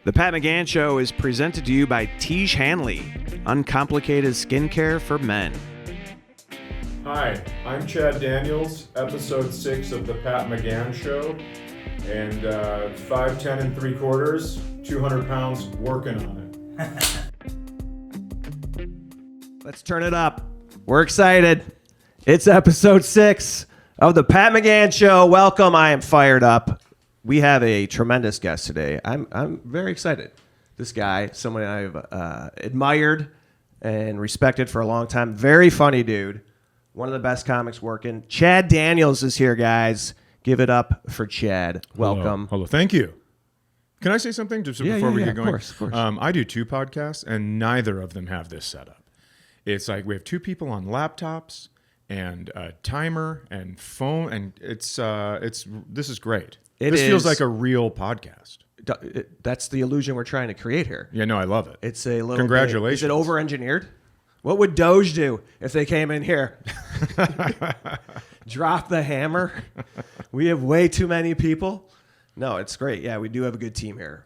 The Pat McGann Show is presented to you by Tiege Hanley, uncomplicated skincare for men. Hi, I'm Chad Daniels, episode 6 of the Pat McGann Show, and 5'10 3/4, 200 pounds, working on it. Let's turn it up. We're excited. It's episode 6 of the Pat McGann Show. Welcome. I am fired up. We have a tremendous guest today. I'm very excited. This guy, someone I've admired and respected for a long time. Very funny dude. One of the best comics working. Chad Daniels is here, guys. Give it up for Chad. Welcome. Hello. Thank you. Can I say something just before we get going? Of course. I do 2 podcasts, and neither of them have this setup. It's like we have 2 people on laptops and a timer and phone, and this is great. This feels like a real podcast. That's the illusion we're trying to create here. Yeah, no, I love it. It's a little. Congratulations. Is it over-engineered? What would Doge do if they came in here? Drop the hammer? We have way too many people. No, it's great. Yeah, we do have a good team here.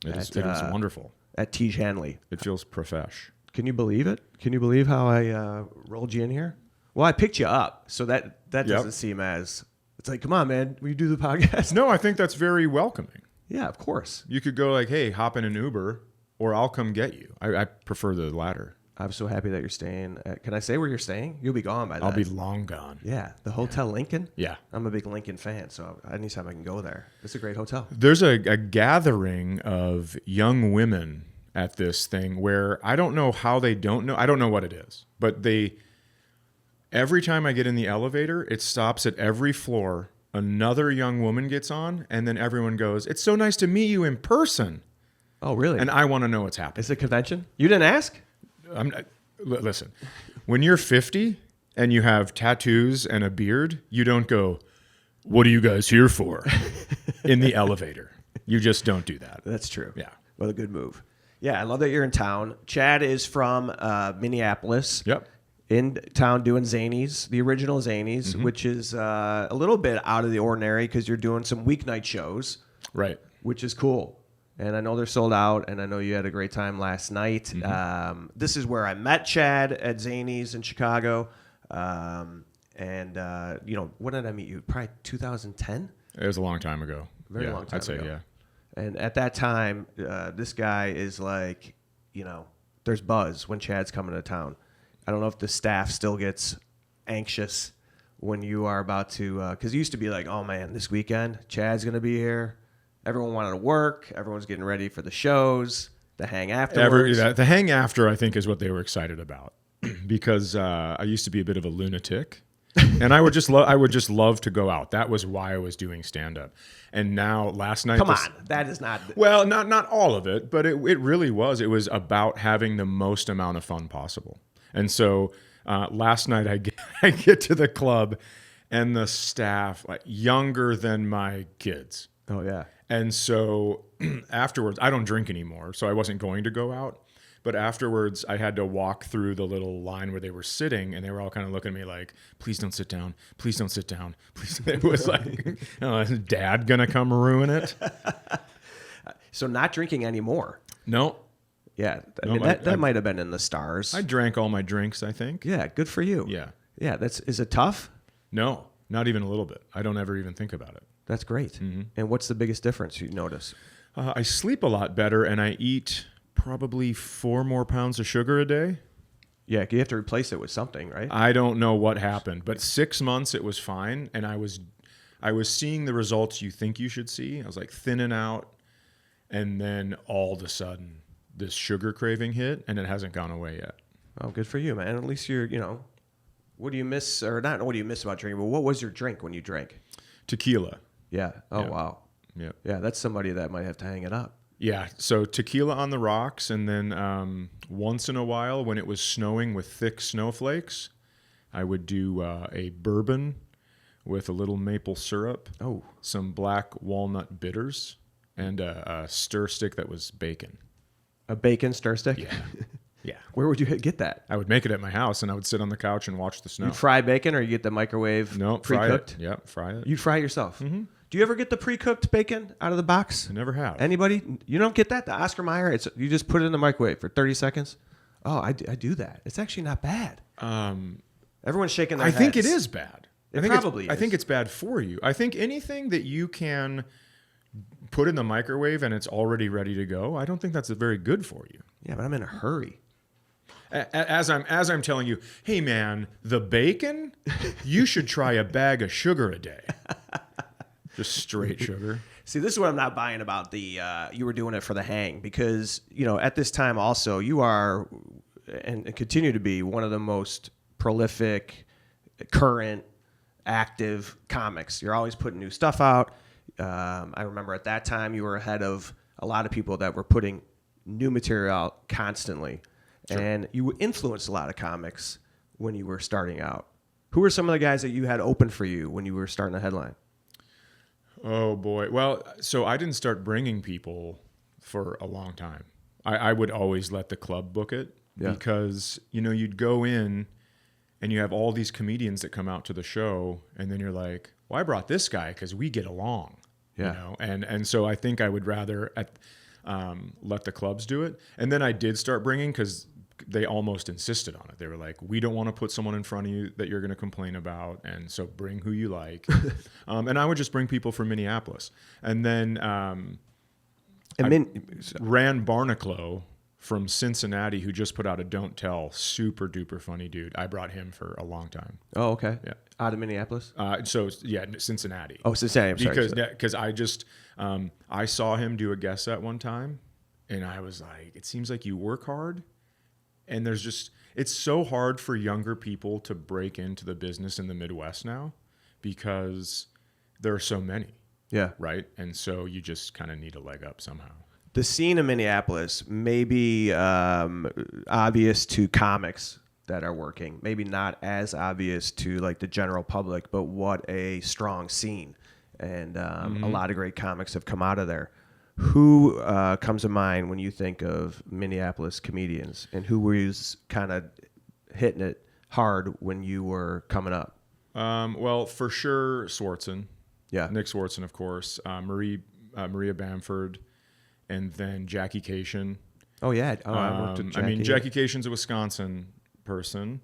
It is wonderful. At Tiege Hanley. It feels profesh. Can you believe it? Can you believe how I rolled you in here? Well, I picked you up, so that doesn't seem as... It's like, come on, man, will you do the podcast? No, I think that's very welcoming. Yeah, of course. You could go like, hey, hop in an Uber, or I'll come get you. I prefer the latter. I'm so happy that you're staying. Can I say where you're staying? You'll be gone by then. I'll be long gone. Yeah, the Hotel Lincoln? Yeah. I'm a big Lincoln fan, so anytime I can go there. It's a great hotel. There's a gathering of young women at this thing where I don't know how they don't know. I don't know what it is, but every time I get in the elevator, it stops at every floor. Another young woman gets on, and then everyone goes, "It's so nice to meet you in person." Oh, really? And I want to know what's happening. It's a convention? You didn't ask? Listen, when you're 50 and you have tattoos and a beard, you don't go, "What are you guys here for?" in the elevator. You just don't do that. That's true. Yeah. What a good move. Yeah, I love that you're in town. Chad is from Minneapolis. Yep. In town doing Zanies, the original Zanies, which is a little bit out of the ordinary because you're doing some weeknight shows. Right. Which is cool. And I know they're sold out, and I know you had a great time last night. This is where I met Chad at Zanies in Chicago. When did I meet you? Probably 2010? It was a long time ago. Very long time ago. I'd say, yeah. And at that time, this guy is like, there's buzz when Chad's coming to town. I don't know if the staff still gets anxious when you are about to, because it used to be like, oh man, this weekend, Chad's going to be here. Everyone wanted to work. Everyone's getting ready for the shows, the hang afterwards. The hang after, I think, is what they were excited about because I used to be a bit of a lunatic. And I would just love to go out. That was why I was doing stand-up. And now, last night... Come on, that is not... Well, not all of it, but it really was. It was about having the most amount of fun possible. And so last night I get to the club and the staff, like younger than my kids. Oh, yeah. And so afterwards, I don't drink anymore, so I wasn't going to go out. But afterwards, I had to walk through the little line where they were sitting, and they were all kind of looking at me like, please don't sit down. Please don't sit down. Please. It was like, is Dad going to come ruin it? So not drinking anymore. No. Yeah. That might have been in the stars. I drank all my drinks, I think. Yeah, good for you. Yeah. Yeah, is it tough? No, not even a little bit. I don't ever even think about it. That's great. Mm-hmm. And what's the biggest difference you notice? I sleep a lot better, and I eat probably 4 more pounds of sugar a day. Yeah, you have to replace it with something, right? I don't know what happened, but 6 months it was fine, and I was seeing the results you think you should see. I was like thinning out, and then all of a sudden this sugar craving hit, and it hasn't gone away yet. Oh, good for you, man. At least you're, what do you miss, or not what do you miss about drinking, but what was your drink when you drank? Tequila. Yeah. Oh, yeah. Wow. Yeah. Yeah, that's somebody that might have to hang it up. Yeah, so tequila on the rocks, and then once in a while when it was snowing with thick snowflakes, I would do a bourbon with a little maple syrup, some black walnut bitters, and a stir stick that was bacon. A bacon stir stick? Yeah. Yeah. Where would you get that? I would make it at my house, and I would sit on the couch and watch the snow. You'd fry bacon, or you get the microwave No, pre-cooked? Fry it. Yep, fry it. You'd fry it yourself? Mm-hmm. Do you ever get the pre-cooked bacon out of the box? I never have. Anybody? You don't get that? The Oscar Mayer? You just put it in the microwave for 30 seconds? Oh, I do that. It's actually not bad. Everyone's shaking their heads. I think it is bad. I think it's bad for you. I think anything that you can put in the microwave and it's already ready to go, I don't think that's very good for you. Yeah, but I'm in a hurry. As I'm telling you, hey man, the bacon, you should try a bag of sugar a day. Just straight sugar. See, this is what I'm not buying about the you were doing it for the hang, because at this time also you are and continue to be one of the most prolific, current, active comics. You're always putting new stuff out. I remember at that time you were ahead of a lot of people that were putting new material out constantly. Sure. And you influenced a lot of comics when you were starting out. Who were some of the guys that you had open for you when you were starting a headline? Oh, boy. Well, so I didn't start bringing people for a long time. I would always let the club book it because, you'd go in and you have all these comedians that come out to the show, and then you're like, well, I brought this guy because we get along. Yeah. And so I think I would rather let the clubs do it. And then I did start bringing because they almost insisted on it. They were like, we don't want to put someone in front of you that you're going to complain about, and so bring who you like. And I would just bring people from Minneapolis. And then Rand Barnacle from Cincinnati, who just put out a Don't Tell, super duper funny dude. I brought him for a long time. Oh, okay. Yeah. Out of Minneapolis? Cincinnati. Oh, Cincinnati. I'm sorry. Because I just, I saw him do a guest set one time, and I was like, it seems like you work hard, and it's so hard for younger people to break into the business in the Midwest now because there are so many. Yeah. Right? And so you just kind of need a leg up somehow. The scene in Minneapolis may be obvious to comics that are working, maybe not as obvious to like the general public, but what a strong scene. And a lot of great comics have come out of there. Who comes to mind when you think of Minneapolis comedians, and who was kind of hitting it hard when you were coming up? Well, for sure, Swartzen. Yeah. Nick Swartzen, of course. Maria Bamford. And then Jackie Cation. Oh, yeah. Oh, I worked with Jackie. Jackie Cation's a Wisconsin person.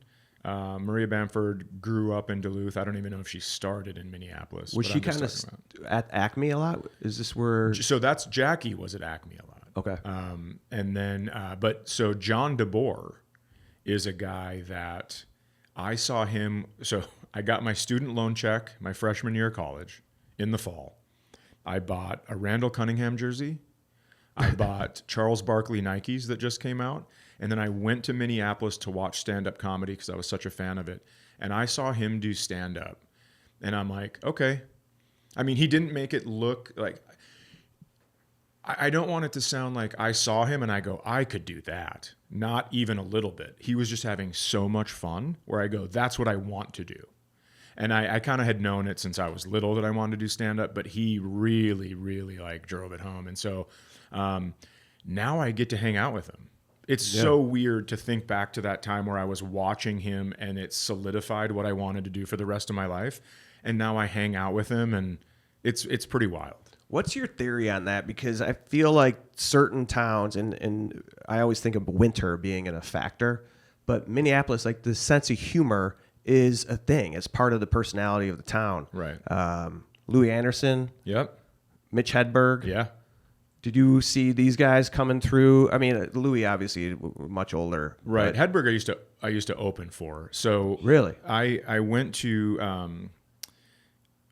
Maria Bamford grew up in Duluth. I don't even know if she started in Minneapolis. Was she kind of at Acme a lot? Is this where... So that's Jackie was at Acme a lot. Okay. And then, so John DeBoer is a guy that I saw him. So I got my student loan check my freshman year of college in the fall. I bought a Randall Cunningham jersey. I bought Charles Barkley Nikes that just came out. And then I went to Minneapolis to watch stand-up comedy because I was such a fan of it. And I saw him do stand-up. And I'm like, okay. I mean, he didn't make it look like... I don't want it to sound like I saw him and I go, I could do that. Not even a little bit. He was just having so much fun where I go, that's what I want to do. And I kind of had known it since I was little that I wanted to do stand-up, but he really, really like drove it home. And so now I get to hang out with him. It's so weird to think back to that time where I was watching him and it solidified what I wanted to do for the rest of my life. And now I hang out with him and it's pretty wild. What's your theory on that? Because I feel like certain towns, and I always think of winter being a factor, but Minneapolis, like the sense of humor is a thing. It's part of the personality of the town. Right. Louis Anderson. Yep. Mitch Hedberg. Yeah. Did you see these guys coming through? I mean, Louis obviously much older. Right. Hedberg I used to open for. So really, I went to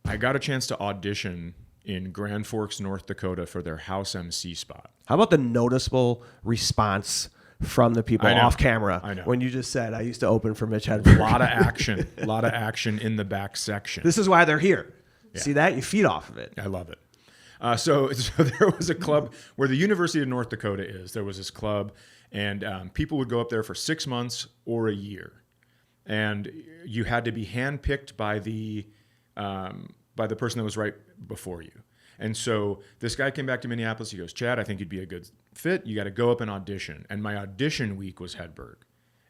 I got a chance to audition in Grand Forks, North Dakota for their house MC spot. How about the noticeable response from the people off camera when you just said, I used to open for Mitch Hedberg? A lot of action. A lot of action in the back section. This is why they're here. Yeah. See that? You feed off of it. I love it. So there was a club where the University of North Dakota is. There was this club, and people would go up there for 6 months or a year. And you had to be handpicked by the person that was right before you. And so this guy came back to Minneapolis. He goes, Chad, I think you'd be a good fit. You got to go up and audition. And my audition week was Hedberg.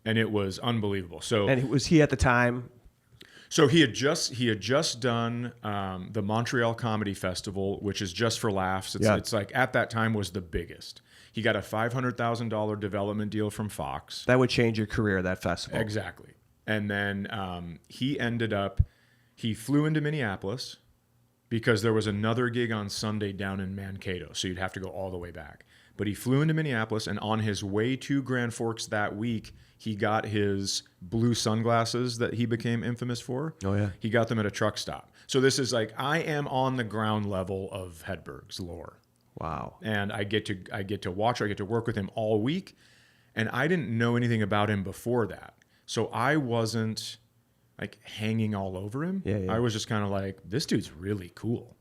And it was unbelievable. So, and was he at the time? So he had just done the Montreal Comedy Festival, which is just for laughs. It's like at that time was the biggest. He got a $500,000 development deal from Fox. That would change your career, that festival. Exactly. And then he flew into Minneapolis because there was another gig on Sunday down in Mankato. So you'd have to go all the way back. But he flew into Minneapolis, and on his way to Grand Forks that week, he got his blue sunglasses that he became infamous for. Oh, yeah. He got them at a truck stop. So this is like, I am on the ground level of Hedberg's lore. Wow. And I get to watch, I get to work with him all week. And I didn't know anything about him before that. So I wasn't like hanging all over him. Yeah. I was just kind of like, this dude's really cool.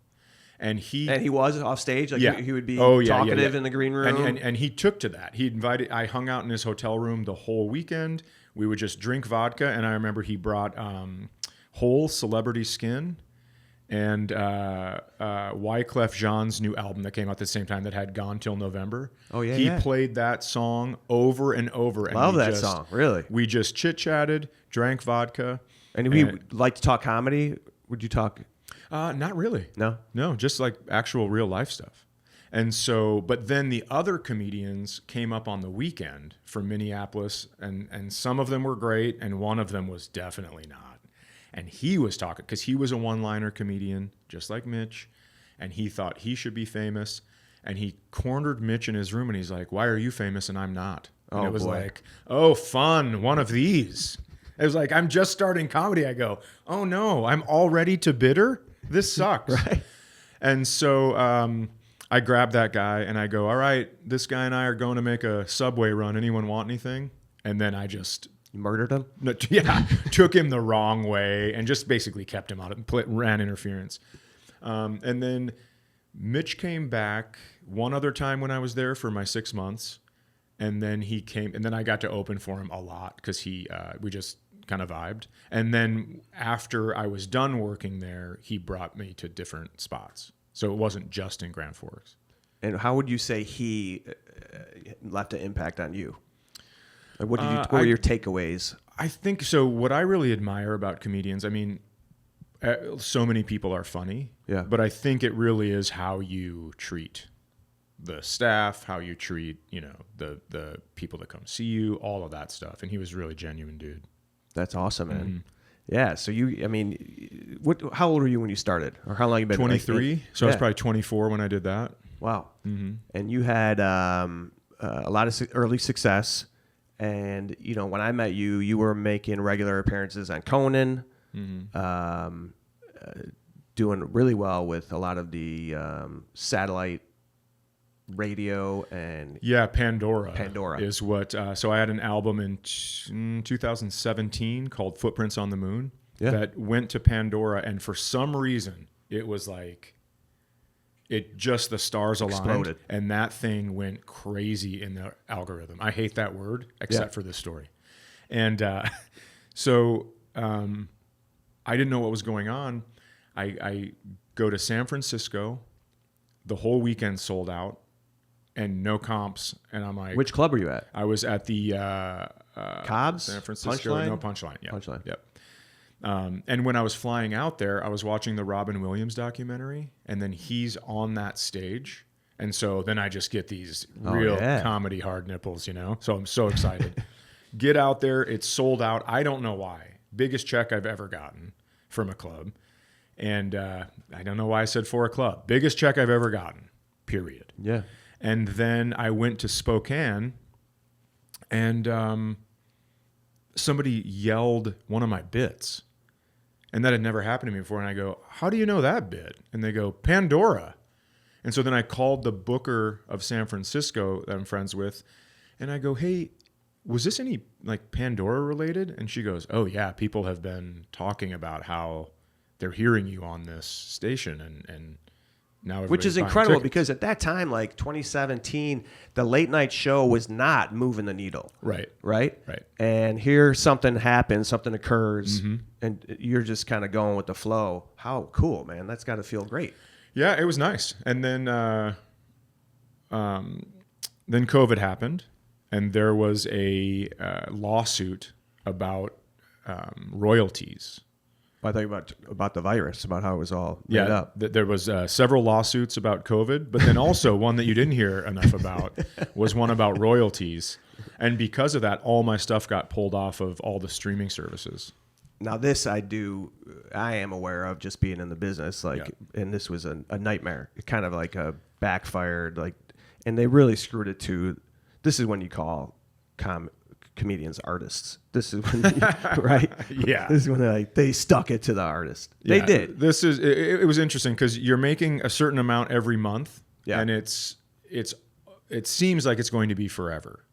And he was off stage. Like he would be talkative in the green room. And he took to that. I hung out in his hotel room the whole weekend. We would just drink vodka. And I remember he brought Whole Celebrity Skin and Wyclef Jean's new album that came out at the same time that had Gone Till November. Oh, yeah. He played that song over and over. Love that song. Really? We just chit-chatted, drank vodka. And we like to talk comedy. Would you talk? Not really. No, just like actual real life stuff. And so, but then the other comedians came up on the weekend from Minneapolis, and some of them were great, and one of them was definitely not. And he was talking because he was a one-liner comedian, just like Mitch, and he thought he should be famous. And he cornered Mitch in his room, and he's like, "Why are you famous and I'm not?" And it was like, "Oh, fun, one of these." It was like, I'm just starting comedy. I go, "Oh no, I'm already too bitter. This sucks." Right. And so I grabbed that guy and I go, "All right, this guy and I are going to make a Subway run. Anyone want anything?" And then I just murdered him. Took him the wrong way and just basically kept him out and ran interference. And then Mitch came back one other time when I was there for my 6 months. And then he came, and then I got to open for him a lot because we just kind of vibed. And then after I was done working there, he brought me to different spots. So it wasn't just in Grand Forks. And how would you say he left an impact on you? Like what were your takeaways? I think so. What I really admire about comedians, I mean, so many people are funny. Yeah. But I think it really is how you treat the staff, how you treat, the people that come see you, all of that stuff. And he was really genuine, dude. That's awesome, man. Mm-hmm. Yeah. So how old were you when you started, or how long you been? 23. So I was probably 24 when I did that. Wow. Mm-hmm. And you had a lot of early success. And when I met you, you were making regular appearances on Conan, doing really well with a lot of the satellite radio and Pandora is what. So I had an album in 2017 called Footprints on the Moon that went to Pandora, and for some reason it was like the stars aligned. Exploded. And that thing went crazy in the algorithm. I hate that word except for this story. And so I didn't know what was going on. I go to San Francisco. The whole weekend sold out. And no comps, and I'm like, which club were you at? I was at the Cobb's, San Francisco. Punchline? No, Punchline. Yeah. Punchline. Yep. And when I was flying out there, I was watching the Robin Williams documentary, and then he's on that stage, and so then I just get these real comedy hard nipples, So I'm so excited. Get out there, it's sold out. I don't know why. Biggest check I've ever gotten from a club, and I don't know why I said for a club. Biggest check I've ever gotten. Period. Yeah. And then I went to Spokane, and somebody yelled one of my bits. And that had never happened to me before. And I go, "How do you know that bit?" And they go, "Pandora." And so then I called the booker of San Francisco that I'm friends with, and I go, "Hey, was this any like Pandora related?" And she goes, "Oh yeah, people have been talking about how they're hearing you on this station, and now which is incredible because at that time, like 2017, the late night show was not moving the needle. Right. And here something happens, something occurs, and you're just kind of going with the flow. How cool, man! That's got to feel great. Yeah, it was nice. And then COVID happened, and there was a lawsuit about royalties. I thought about the virus, about how it was all made up. There was several lawsuits about COVID, but then also one that you didn't hear enough about was one about royalties. And because of that, all my stuff got pulled off of all the streaming services. Now this I am aware of, just being in the business, and this was a nightmare. It kind of like backfired, and they really screwed it to. This is when you call comedians artists. This is when, right? Yeah. This is when they stuck it to the artist. They did. It was interesting because you're making a certain amount every month, and it seems like it's going to be forever.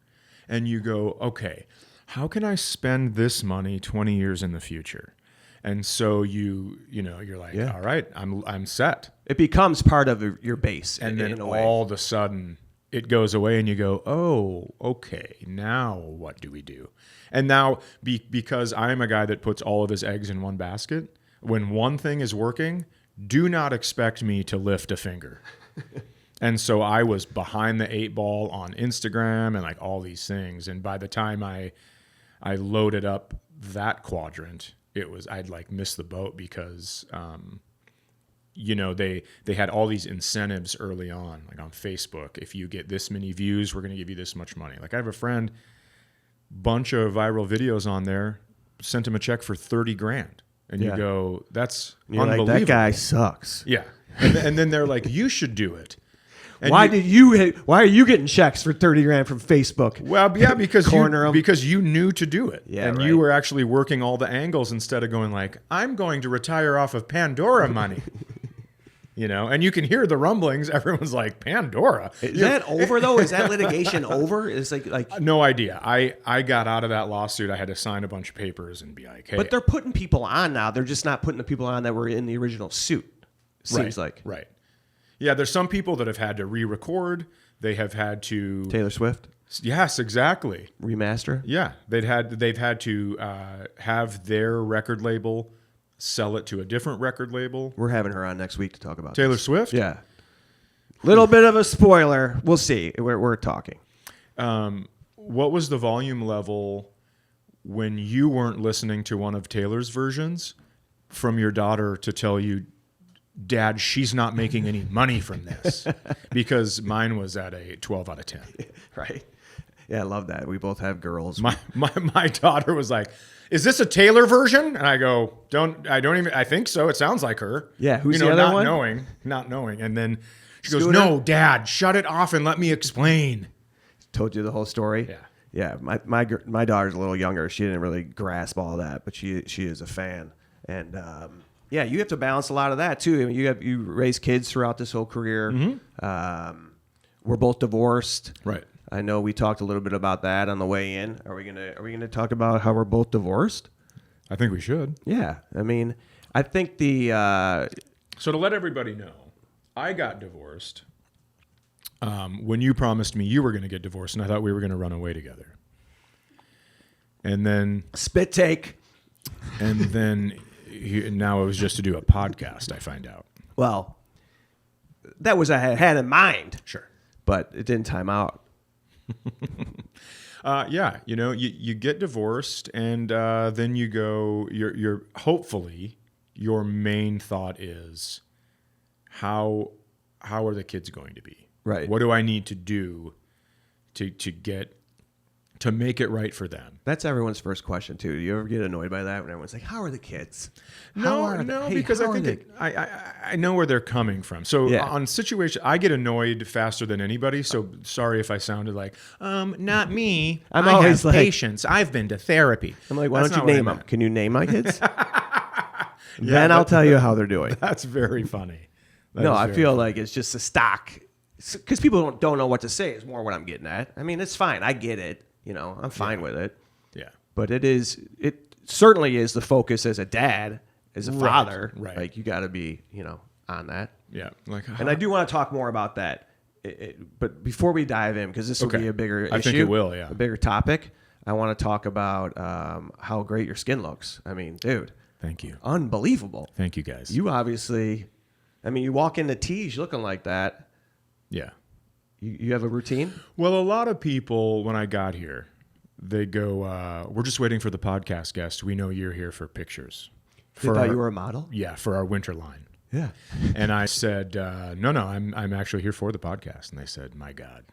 And you go, okay, how can I spend this money 20 years in the future? And so you're like, all right, I'm set. It becomes part of your base, and then in a way. All of a sudden it goes away, and you go, oh, okay, now what do we do? And now because I'm a guy that puts all of his eggs in one basket, when one thing is working, do not expect me to lift a finger. And so I was behind the 8 ball on Instagram and like all these things. And by the time I loaded up that quadrant, I'd like missed the boat because, they had all these incentives early on, like on Facebook. If you get this many views, we're going to give you this much money. Like I have a friend, bunch of viral videos on there, sent him a check for $30,000. And you go, that's unbelievable. Like, that guy sucks. Yeah. And then they're like, you should do it. And why are you getting checks for $30,000 from Facebook? Well, yeah, because you knew to do it. Yeah, and right. You were actually working all the angles instead of going like, I'm going to retire off of Pandora money. And you can hear the rumblings. Everyone's like, Pandora. Is that over though? Is that litigation over? It's like no idea. I got out of that lawsuit. I had to sign a bunch of papers and be like, hey. But they're putting people on now. They're just not putting the people on that were in the original suit. Seems like. Right. Yeah, there's some people that have had to re-record. They have had to Taylor Swift. Yes, exactly. Remaster. Yeah, they've had to have their record label sell it to a different record label. We're having her on next week to talk about Taylor this. Swift. Yeah. Little bit of a spoiler. We'll see. We're talking. What was the volume level when you weren't listening to one of Taylor's versions from your daughter to tell you, Dad, she's not making any money from this? Because mine was at a 12 out of 10. Right. Yeah, I love that. We both have girls. My daughter was like, is this a Taylor version? And I go, I think so. It sounds like her. Yeah, who's the other one? Not knowing. And then she goes, no, Dad, shut it off and let me explain. Told you the whole story? Yeah. Yeah, my daughter's a little younger. She didn't really grasp all that, but she is a fan. And yeah, you have to balance a lot of that too. I mean, you raise kids throughout this whole career. Mm-hmm. We're both divorced. Right. I know we talked a little bit about that on the way in. Are we gonna talk about how we're both divorced? I think we should. Yeah. I mean, I think So to let everybody know, I got divorced when you promised me you were going to get divorced, and I thought we were going to run away together. And then spit take. And then now it was just to do a podcast, I find out. Well, that was I had in mind. Sure. But it didn't time out. Yeah, you get divorced, and then you go. You're hopefully your main thought is how are the kids going to be? Right. What do I need to do to make it right for them? That's everyone's first question too. Do you ever get annoyed by that when everyone's like, "How are the kids?" No, because I think I know where they're coming from. So on situation, I get annoyed faster than anybody. So sorry if I sounded like, not me. I'm always have like, patience. I've been to therapy. I'm like, why don't you name them? Can you name my kids? Then I'll tell you how they're doing. That's very funny. I feel like it's just a stock because people don't know what to say. Is more what I'm getting at. I mean, it's fine. I get it. I'm fine with it. Yeah. But it certainly is the focus as a dad, as a father. Right. Like you got to be, on that. Yeah. And I do want to talk more about that. But before we dive in, because this will be a bigger issue. I think it will, yeah. A bigger topic. I want to talk about how great your skin looks. I mean, dude. Thank you. Unbelievable. Thank you, guys. You obviously, you walk into Tees looking like that. Yeah. You have a routine? Well, a lot of people, when I got here, they go, we're just waiting for the podcast guest. We know you're here for pictures. They thought you were a model? Yeah, for our winter line. Yeah. And I said, no, I'm actually here for the podcast. And they said, my God,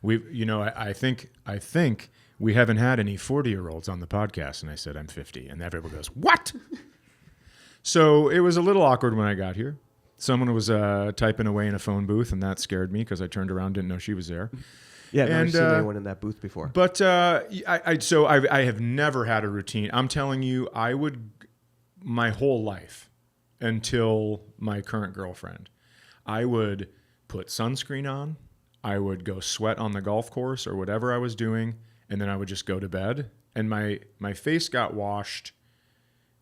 I think we haven't had any 40-year-olds on the podcast. And I said, I'm 50. And everyone goes, what? So it was a little awkward when I got here. Someone was typing away in a phone booth, and that scared me because I turned around, didn't know she was there. Yeah, I've never seen anyone in that booth before. But I have never had a routine. I'm telling you, my whole life until my current girlfriend, I would put sunscreen on. I would go sweat on the golf course or whatever I was doing, and then I would just go to bed. And my face got washed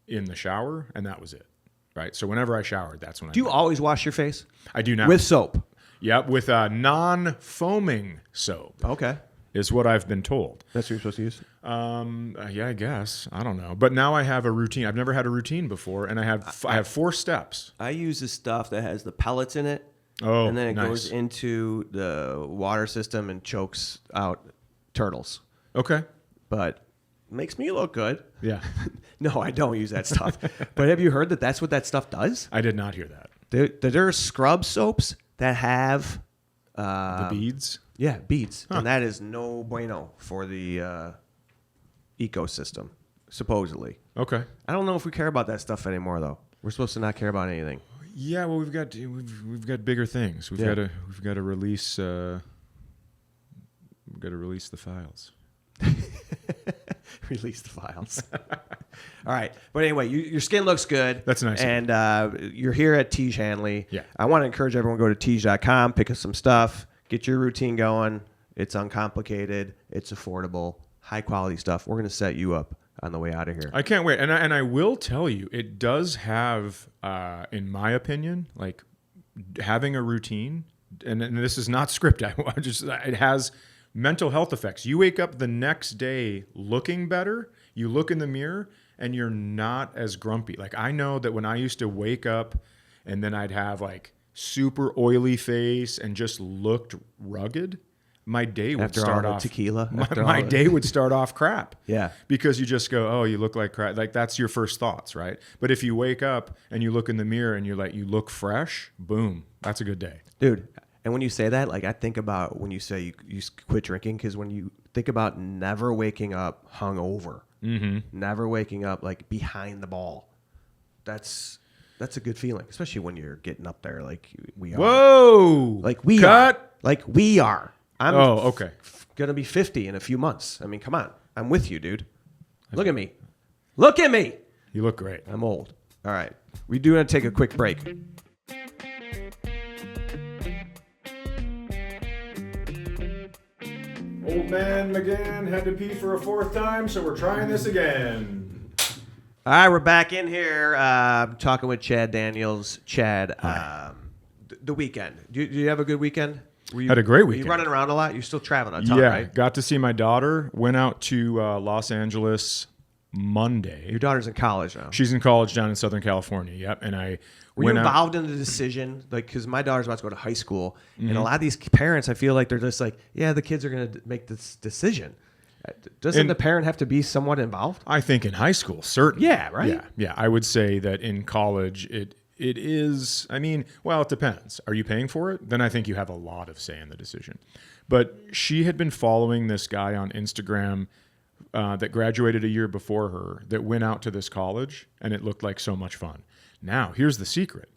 in the shower, and that was it. Right. So whenever I showered, that's when Do you always wash your face? I do now. With soap? Yep, with non-foaming soap. Okay. Is what I've been told. That's what you're supposed to use? Yeah, I guess. I don't know. But now I have a routine. I've never had a routine before, and I have 4 steps. I use this stuff that has the pellets in it. Oh, and then it nice. goes into the water system and chokes out turtles. Okay. But it makes me look good. Yeah. No, I don't use that stuff. But have you heard that that's what that stuff does? I did not hear that. There are scrub soaps that have... The beads? Yeah, beads. Huh. And that is no bueno for the ecosystem, supposedly. Okay. I don't know if we care about that stuff anymore, though. We're supposed to not care about anything. Yeah, well, we've got bigger things. We've got to release the files. Release the files. All right. But anyway, your skin looks good. That's nice. And you're here at Tej Hanley. Yeah. I want to encourage everyone to go to tej.com, pick up some stuff, get your routine going. It's uncomplicated. It's affordable. High quality stuff. We're going to set you up on the way out of here. I can't wait. And I will tell you, it does have, in my opinion, like having a routine, and this is not scripted. It has mental health effects. You wake up the next day looking better. You look in the mirror and you're not as grumpy. Like I know that when I used to wake up and then I'd have like super oily face and just looked rugged, my day would start off tequila. My day would start off crap. Yeah. Because you just go, oh, you look like crap. Like that's your first thoughts, right? But if you wake up and you look in the mirror and you look fresh, boom, that's a good day. Dude. And when you say that, like I think about when you say you quit drinking, because when you think about never waking up hungover, never waking up like behind the ball, that's a good feeling, especially when you're getting up there like we are. Whoa! Like we Cut. are. Like we are. I'm okay. Gonna be 50 in a few months. I mean, come on. I'm with you, dude. Look at me. Look at me. You look great. I'm old. All right. We do want to take a quick break. Old man McGann had to pee for a 4th time, so we're trying this again. All right, we're back in here talking with Chad Daniels. Chad, the weekend. Did you have a good weekend? Had a great weekend. Were you running around a lot? You're still traveling a ton, yeah, right? Got to see my daughter. Went out to Los Angeles Monday. Your daughter's in college now. She's in college down in Southern California. Yep, and I were you involved in the decision, like, because my daughter's about to go to high school, and a lot of these parents, I feel like they're just like, yeah, the kids are going to make this decision. Doesn't the parent have to be somewhat involved? I think in high school, certainly. Yeah, right. Yeah. I would say that in college, it is. I mean, well, it depends. Are you paying for it? Then I think you have a lot of say in the decision. But she had been following this guy on Instagram that graduated a year before her that went out to this college, and it looked like so much fun. Now, here's the secret.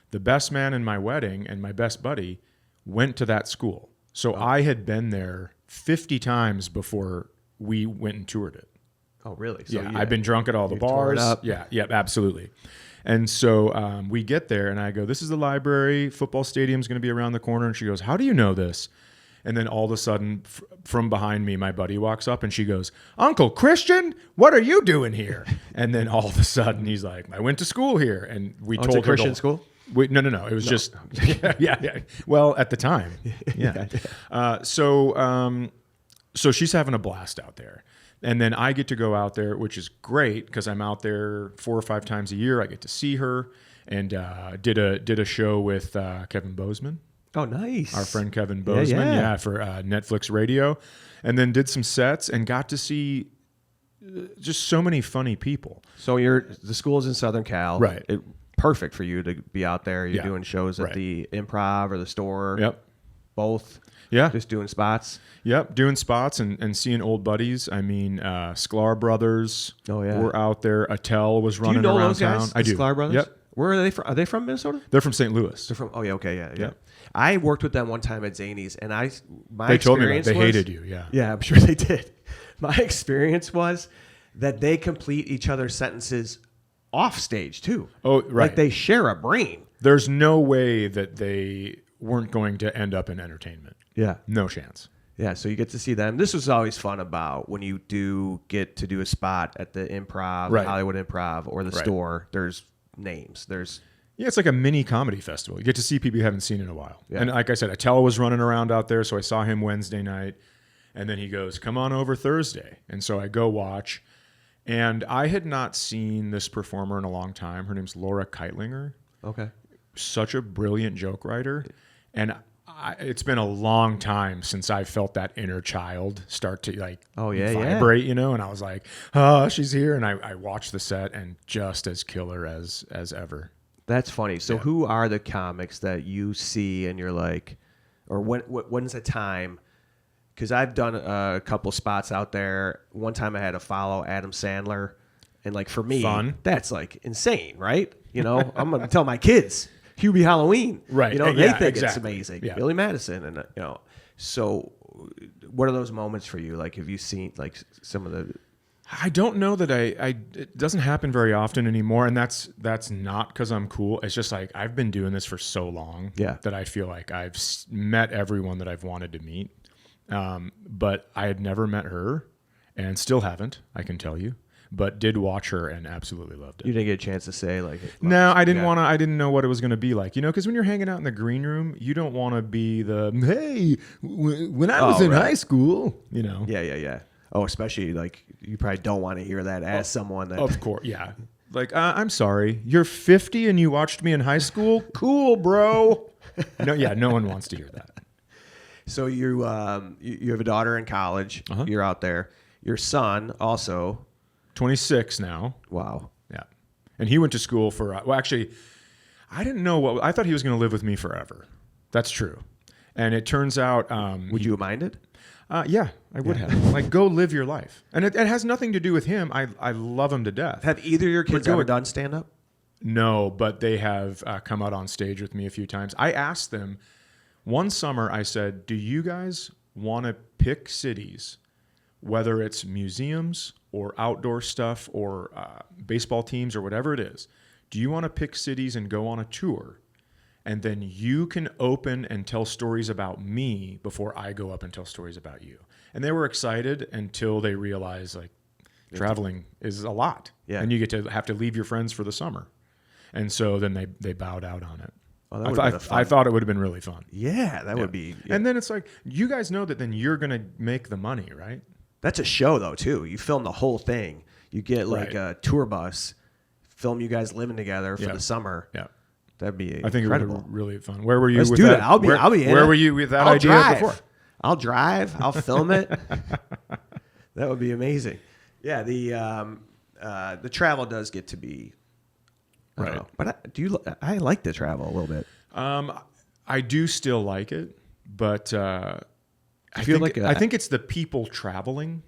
The best man in my wedding and my best buddy went to that school. So I had been there 50 times before we went and toured it. Oh, really? So yeah, I've been drunk at all the bars. Yeah, absolutely. And so we get there, and I go, this is the library. Football stadium's going to be around the corner. And she goes, how do you know this? And then all of a sudden, from behind me, my buddy walks up, and she goes, Uncle Christian, what are you doing here? And then all of a sudden, he's like, I went to school here. And we told her. Christian school? No. It was just, yeah. Well, at the time, yeah. So she's having a blast out there. And then I get to go out there, which is great because I'm out there 4 or 5 times a year. I get to see her, and did a show with Kevin Bozeman. Oh, nice. Our friend Kevin Bozeman, for Netflix Radio. And then did some sets and got to see just so many funny people. So the school's in Southern Cal. Right. Perfect for you to be out there. You're Yeah. doing shows at the Improv or the store. Yep. Both. Yeah. Just doing spots. Yep. Doing spots and seeing old buddies. I mean, Sklar Brothers. Oh, yeah. Were out there. Attell was Do you running know around those guys? town. I the do. Sklar Brothers? Yep. Where are they from? Are they from Minnesota? They're from St. Louis. They're from. Oh yeah. Okay. Yeah. Yep. I worked with them one time at Zanies, and They told me that they was, hated you. Yeah. Yeah, I'm sure they did. My experience was that they complete each other's sentences off stage too. Oh, right. Like they share a brain. There's no way that they weren't going to end up in entertainment. Yeah. No chance. Yeah, so you get to see them. This was always fun about when you do get to do a spot at the Improv, Right. Hollywood Improv, or the Right. store. There's names. There's Yeah, it's like a mini comedy festival. You get to see people you haven't seen in a while. Yeah. And like I said, Attell was running around out there, so I saw him Wednesday night. And then he goes, come on over Thursday. And so I go watch. And I had not seen this performer in a long time. Her name's Laura Keitlinger. okay. Such a brilliant joke writer. And it's been a long time since I felt that inner child start to like vibrate, you know? And I was like, oh, she's here. And I watched the set and just as killer as ever. That's funny. So who are the comics that you see and you're like, or when's the time? Because I've done a couple spots out there. One time I had to follow Adam Sandler. And like for me, that's like insane, right? You know, I'm going to tell my kids, Hubie Halloween. Right. You know, they think exactly. it's amazing. Yeah. Billy Madison. And, you know, so what are those moments for you? Like, have you seen like some of the... I don't know that it doesn't happen very often anymore. And that's not because I'm cool. It's just like I've been doing this for so long that I feel like I've met everyone that I've wanted to meet. But I had never met her and still haven't, I can tell you, but did watch her and absolutely loved it. You didn't get a chance to say like... No, I didn't want to, I didn't know what it was going to be like, you know, because when you're hanging out in the green room, you don't want to be the, hey, when I was in high school, you know. Yeah. Oh, especially like you probably don't want to hear that as someone that... Of course, yeah. Like, I'm sorry, you're 50 and you watched me in high school? Cool, bro. No one wants to hear that. So you have a daughter in college. Uh-huh. You're out there. Your son also... 26 now. Wow. Yeah. And he went to school for, actually, I didn't know I thought he was going to live with me forever. That's true. And it turns out... Would you have minded? Yeah, I would have. Like, go live your life. And it has nothing to do with him. I love him to death. Have either of your kids ever done stand-up? No, but they have come out on stage with me a few times. I asked them, one summer I said, do you guys want to pick cities, whether it's museums or outdoor stuff or baseball teams or whatever it is? Do you want to pick cities and go on a tour? And then you can open and tell stories about me before I go up and tell stories about you. And they were excited until they realized like traveling is a lot. Yeah. And you get to have to leave your friends for the summer. And so then they bowed out on it. Well, I thought it would have been really fun. Yeah, that would be. Yeah. And then it's like, you guys know that then you're going to make the money, right? That's a show though too. You film the whole thing. You get like a tour bus, film you guys living together for the summer. Yeah. That'd be incredible. I think it would be really fun. Where were you Let's with do that? I'll be in Where it. were you with that I'll idea drive. before? I'll drive. I'll film it. That would be amazing. Yeah, the travel does get to be right. But I like the travel a little bit. I do still like it, but I think it's the people traveling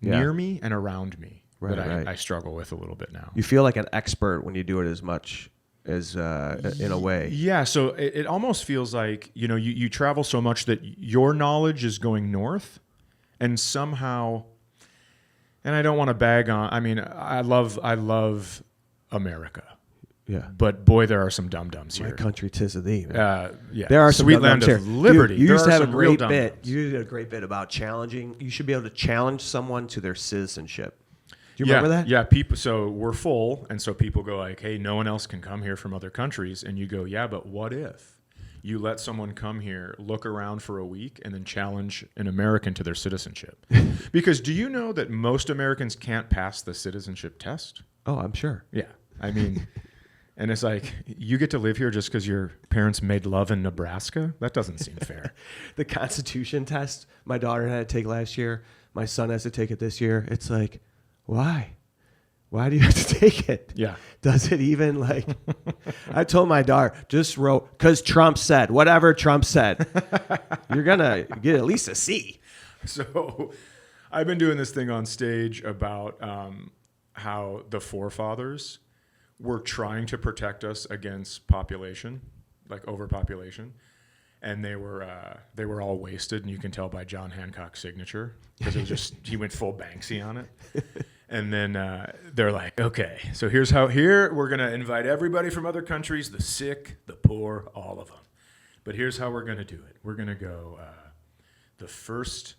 near me and around me that I struggle with a little bit now. You feel like an expert when you do it as much as in a way. Yeah, so it almost feels like, you know, you travel so much that your knowledge is going north, and somehow, and I don't want to bag on, I mean, I love America. Yeah. But boy, there are some dum-dums here. My country 'tis of thee. Yeah. There are some sweet land here. of liberty. You used to have a great bit. bit. You did a great bit about challenging. You should be able to challenge someone to their citizenship. Do you remember that? Yeah, people. So we're full, and so people go like, "Hey, no one else can come here from other countries," and you go, "Yeah, but what if you let someone come here, look around for a week, and then challenge an American to their citizenship?" Because do you know that most Americans can't pass the citizenship test? Oh, I'm sure. Yeah, I mean, and it's like you get to live here just because your parents made love in Nebraska. That doesn't seem fair. The Constitution test my daughter had to take last year. My son has to take it this year. It's like, Why? Why do you have to take it? Yeah. Does it even like? I told my daughter, just wrote, because Trump said, whatever Trump said, you're going to get at least a C. So I've been doing this thing on stage about how the forefathers were trying to protect us against population, like overpopulation. And they were all wasted, and you can tell by John Hancock's signature because it was just he went full Banksy on it. And then they're like, okay, so here we're gonna invite everybody from other countries, the sick, the poor, all of them. But here's how we're gonna do it. We're gonna go the first.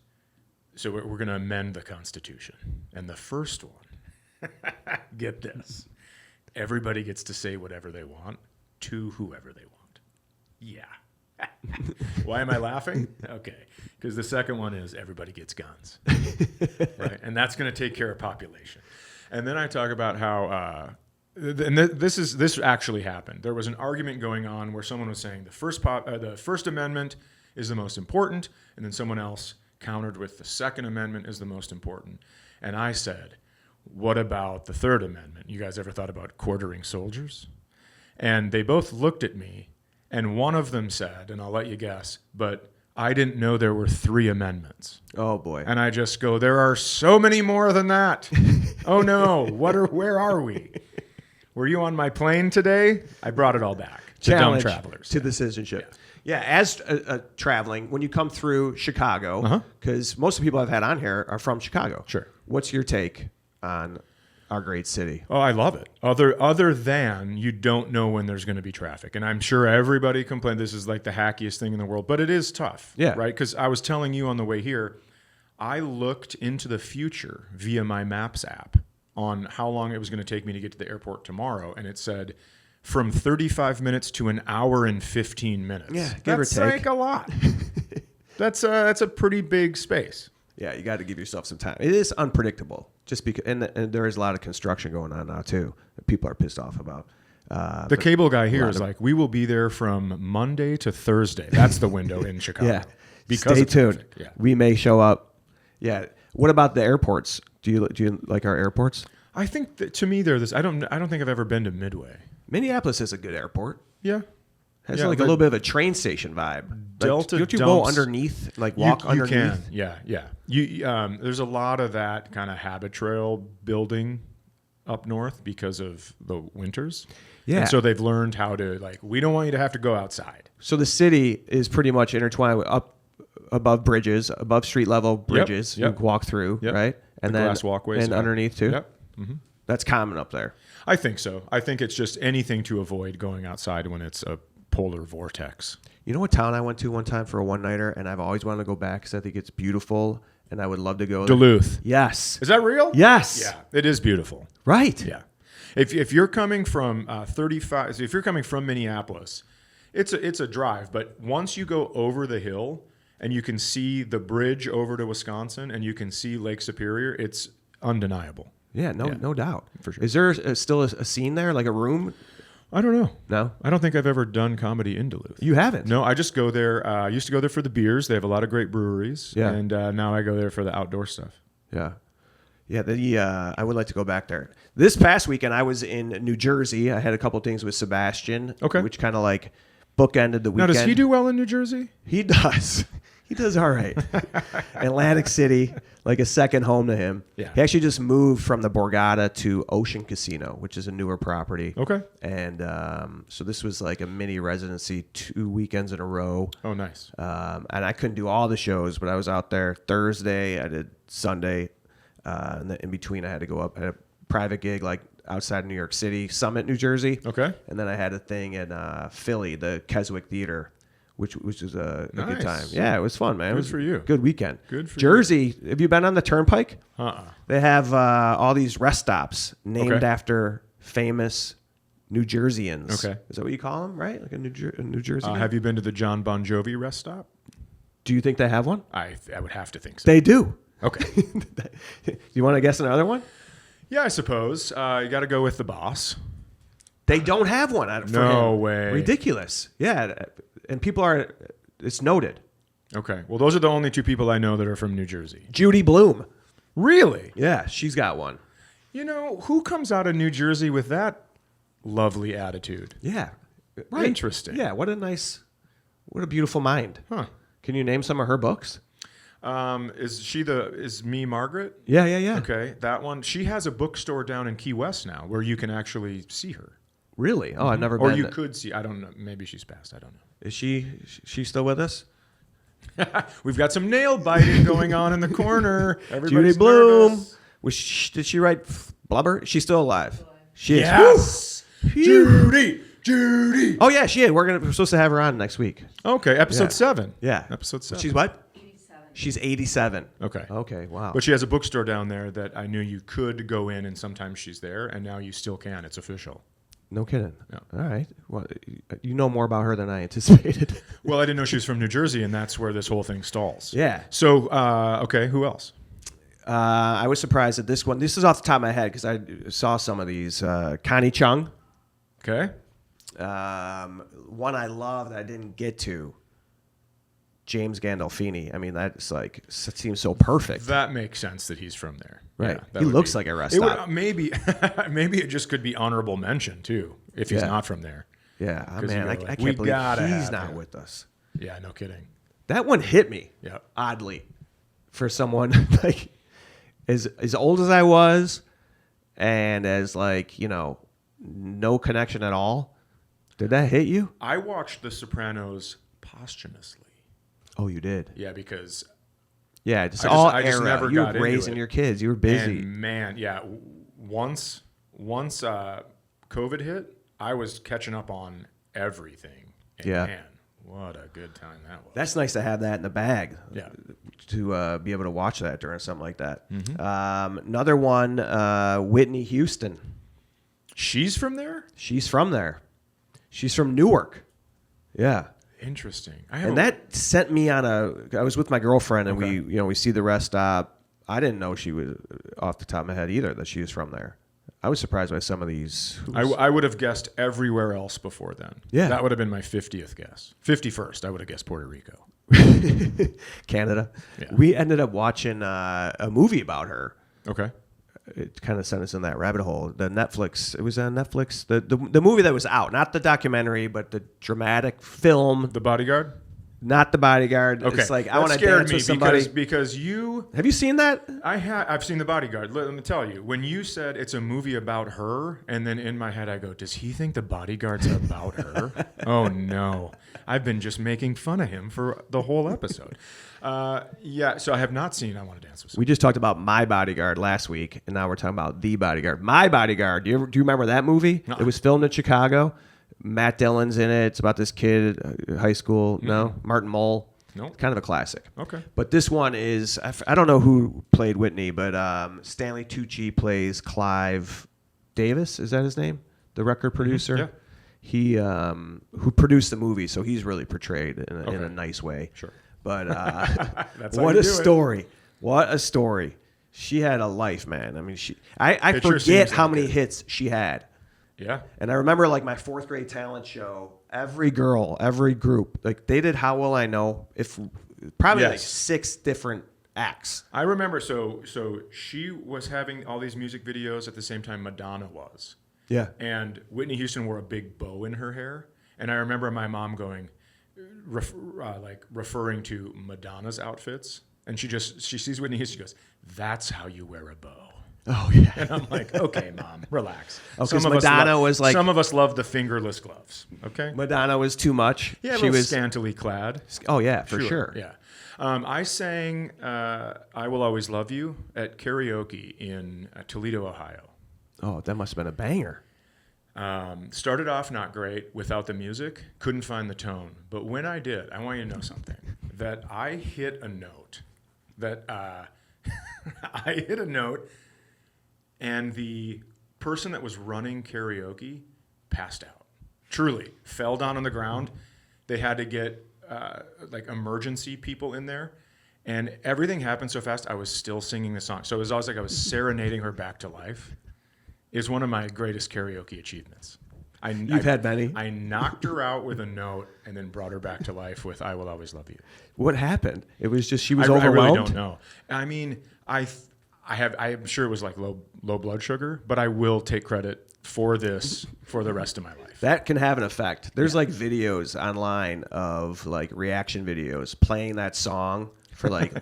So we're gonna amend the Constitution, and the first one, get this, everybody gets to say whatever they want to whoever they want. Yeah. Why am I laughing? Okay, because the second one is everybody gets guns, right? And that's going to take care of population. And then I talk about how, this actually happened. There was an argument going on where someone was saying the First Amendment is the most important, and then someone else countered with the Second Amendment is the most important. And I said, what about the Third Amendment? You guys ever thought about quartering soldiers? And they both looked at me. And one of them said, and I'll let you guess, but I didn't know there were 3 amendments. Oh, boy. And I just go, there are so many more than that. Oh, no. Where are we? Were you on my plane today? I brought it all back. To dumb travelers. To the citizenship. Yeah, as traveling, when you come through Chicago, because most of the people I've had on here are from Chicago. Sure. What's your take on our great city? Oh, I love it. Other than you don't know when there's going to be traffic. And I'm sure everybody complained this is like the hackiest thing in the world, but it is tough. Yeah. Right? Because I was telling you on the way here, I looked into the future via my Maps app on how long it was going to take me to get to the airport tomorrow. And it said from 35 minutes to an hour and 15 minutes. Yeah, give or take. That's like a lot. That's a pretty big space. Yeah, you got to give yourself some time. It is unpredictable, just because, and there is a lot of construction going on now too that people are pissed off about. The cable guy here is like, we will be there from Monday to Thursday. That's the window in Chicago. Yeah, because stay tuned. Yeah. We may show up. Yeah. What about the airports? Do you like our airports? I think that, to me they're this. I don't think I've ever been to Midway. Minneapolis is a good airport. Yeah. Has like a little bit of a train station vibe. Delta don't you go underneath, like walk underneath? You can, yeah. There's a lot of that kind of habit trail building up north because of the winters. Yeah. And so they've learned how to, like, we don't want you to have to go outside. So the city is pretty much intertwined with up above bridges, above street level bridges. Yep. You can walk through, right? And the then glass walkways. And underneath too? Yep. Mm-hmm. That's common up there. I think so. I think it's just anything to avoid going outside when it's a polar vortex. You know what town I went to one time for a one-nighter, and I've always wanted to go back because I think it's beautiful, and I would love to go there. Duluth. Yes. Is that real? Yes. Yeah, it is beautiful. Right. Yeah. If you're coming from 35, so if you're coming from Minneapolis, it's a drive, but once you go over the hill and you can see the bridge over to Wisconsin and you can see Lake Superior, it's undeniable. Yeah, no doubt. For sure. Is there still a scene there, like a room? I don't know. No? I don't think I've ever done comedy in Duluth. You haven't? No, I just go there. I used to go there for the beers. They have a lot of great breweries. Yeah. And now I go there for the outdoor stuff. Yeah. Yeah, I would like to go back there. This past weekend, I was in New Jersey. I had a couple things with Sebastian, which kind of like bookended the weekend. Now, does he do well in New Jersey? He does. He does all right. Atlantic City, like a second home to him. Yeah. He actually just moved from the Borgata to Ocean Casino, which is a newer property. Okay. And so this was like a mini residency 2 weekends in a row. Oh, nice. And I couldn't do all the shows, but I was out there Thursday. I did Sunday. And then in between, I had to go up. I had a private gig like outside New York City, Summit, New Jersey. Okay. And then I had a thing in Philly, the Keswick Theater, which was a good time. Yeah, it was fun, man. Good It was for you. Good weekend. Good for Jersey, have you been on the Turnpike? Uh-uh. They have all these rest stops named after famous New Jerseyans. Okay. Is that what you call them, right? Like a New Jersey guy? Have you been to the John Bon Jovi rest stop? Do you think they have one? I would have to think so. They do. Okay. Do you want to guess another one? Yeah, I suppose. You got to go with the boss. They don't have one. No him. way. Ridiculous. Yeah. And people are, it's noted. Okay. Well, those are the only two people I know that are from New Jersey. Judy Bloom. Really? Yeah, she's got one. You know, who comes out of New Jersey with that lovely attitude? Yeah. Right. Interesting. Yeah. What a beautiful mind. Huh. Can you name some of her books? Is Me Margaret? Yeah. Okay, that one. She has a bookstore down in Key West now where you can actually see her. Really? Oh, I've never been. Or you could see. I don't know. Maybe she's passed. I don't know. Is she still with us? We've got some nail biting going on in the corner. Judy Everybody's Bloom. nervous. Did she write Blubber? She's still alive. She is. Yes. Woo! Judy. Oh yeah, she is. We're supposed to have her on next week. Okay, episode Yeah. 7. Yeah. Episode 7. She's what? She's 87. Okay. Okay. Wow. But she has a bookstore down there that I knew you could go in, and sometimes she's there, and now you still can. It's official. No kidding. Yeah. All right. Well, you know more about her than I anticipated. Well, I didn't know she was from New Jersey, and that's where this whole thing stalls. Yeah. So, okay, who else? I was surprised at this one. This is off the top of my head because I saw some of these. Connie Chung. Okay. One I love that I didn't get to. James Gandolfini. I mean, that's like seems so perfect. That makes sense that he's from there. Right. Yeah, He looks like a rest it stop. would, maybe it just could be honorable mention, too, if he's Yeah. not from there. Yeah. 'Cause Man, you I go like, can't "We believe gotta he's have not him." with us. Yeah, no kidding. That one hit me. Yeah. Oddly, for someone like as old as I was, and as like no connection at all. Did that hit you? I watched The Sopranos posthumously. Oh, you did. Yeah, because Yeah, just I all just era. never You got were into raising it. your kids. You were busy. And man, yeah, once COVID hit, I was catching up on everything. And Yeah. man, what a good time that was. That's nice to have that in the bag. Yeah. To be able to watch that during something like that. Mm-hmm. Another one, Whitney Houston. She's from there? She's from there. She's from Newark. Yeah. Interesting. And that sent me on I was with my girlfriend, and we see the rest stop. I didn't know she was off the top of my head either that she was from there. I was surprised by some of these. I would have guessed everywhere else before then. Yeah. That would have been my 50th guess. 51st, I would have guessed Puerto Rico. Canada. Yeah. We ended up watching a movie about her. Okay. It kind of sent us in that rabbit hole. The Netflix. It was on Netflix. The movie that was out, not the documentary, but the dramatic film. The Bodyguard? Not The Bodyguard. Okay. It's like that I want to scared dance me with somebody. because you... Have you seen that? I've seen The Bodyguard. Let me tell you, when you said it's a movie about her, and then in my head I go, does he think The Bodyguard's about her? Oh no, I've been just making fun of him for the whole episode. Yeah, so I have not seen I Want to Dance with Somebody. We just talked about My Bodyguard last week, and now we're talking about The Bodyguard. My Bodyguard. Do you remember that movie? Uh-uh. It was filmed in Chicago. Matt Dillon's in it. It's about this kid, high school. No, Martin Mull. No. Kind of a classic. Okay. But this one is, I don't know who played Whitney, but Stanley Tucci plays Clive Davis. Is that his name? The record producer? Yeah. He, who produced the movie, so he's really portrayed in Okay. a nice way. Sure. But That's how what you a do it. story. What a story. She had a life, man. I mean, I It sure forget seems how like many it. hits she had. Yeah. And I remember like my 4th grade talent show, every girl, every group, like they did How Will I Know? Probably like Yes. 6 different acts. I remember. So she was having all these music videos at the same time Madonna was. Yeah. And Whitney Houston wore a big bow in her hair. And I remember my mom going, referring to Madonna's outfits. And she sees Whitney Houston. She goes, "That's how you wear a bow." Oh, yeah. And I'm like, "Okay, Mom, relax." Oh, 'cause Madonna was like- some of us love the fingerless gloves. Okay. Madonna was too much. Yeah, she was. scantily clad. Oh, yeah, for sure. Yeah. I sang "I Will Always Love You" at karaoke in Toledo, Ohio. Oh, that must have been a banger. Started off not great without the music, couldn't find the tone. But when I did, I want you to know something, that I hit a note, and the person that was running karaoke passed out. Truly, fell down on the ground. They had to get emergency people in there. And everything happened so fast, I was still singing the song. So it was always like I was serenading her back to life. It's one of my greatest karaoke achievements. You've had many. I knocked her out with a note and then brought her back to life with "I Will Always Love You." What happened? It was just she was I overwhelmed. really don't know. I mean, I I'm sure it was like low blood sugar, but I will take credit for this for the rest of my life. That can have an effect. There's like videos online of like reaction videos playing that song for like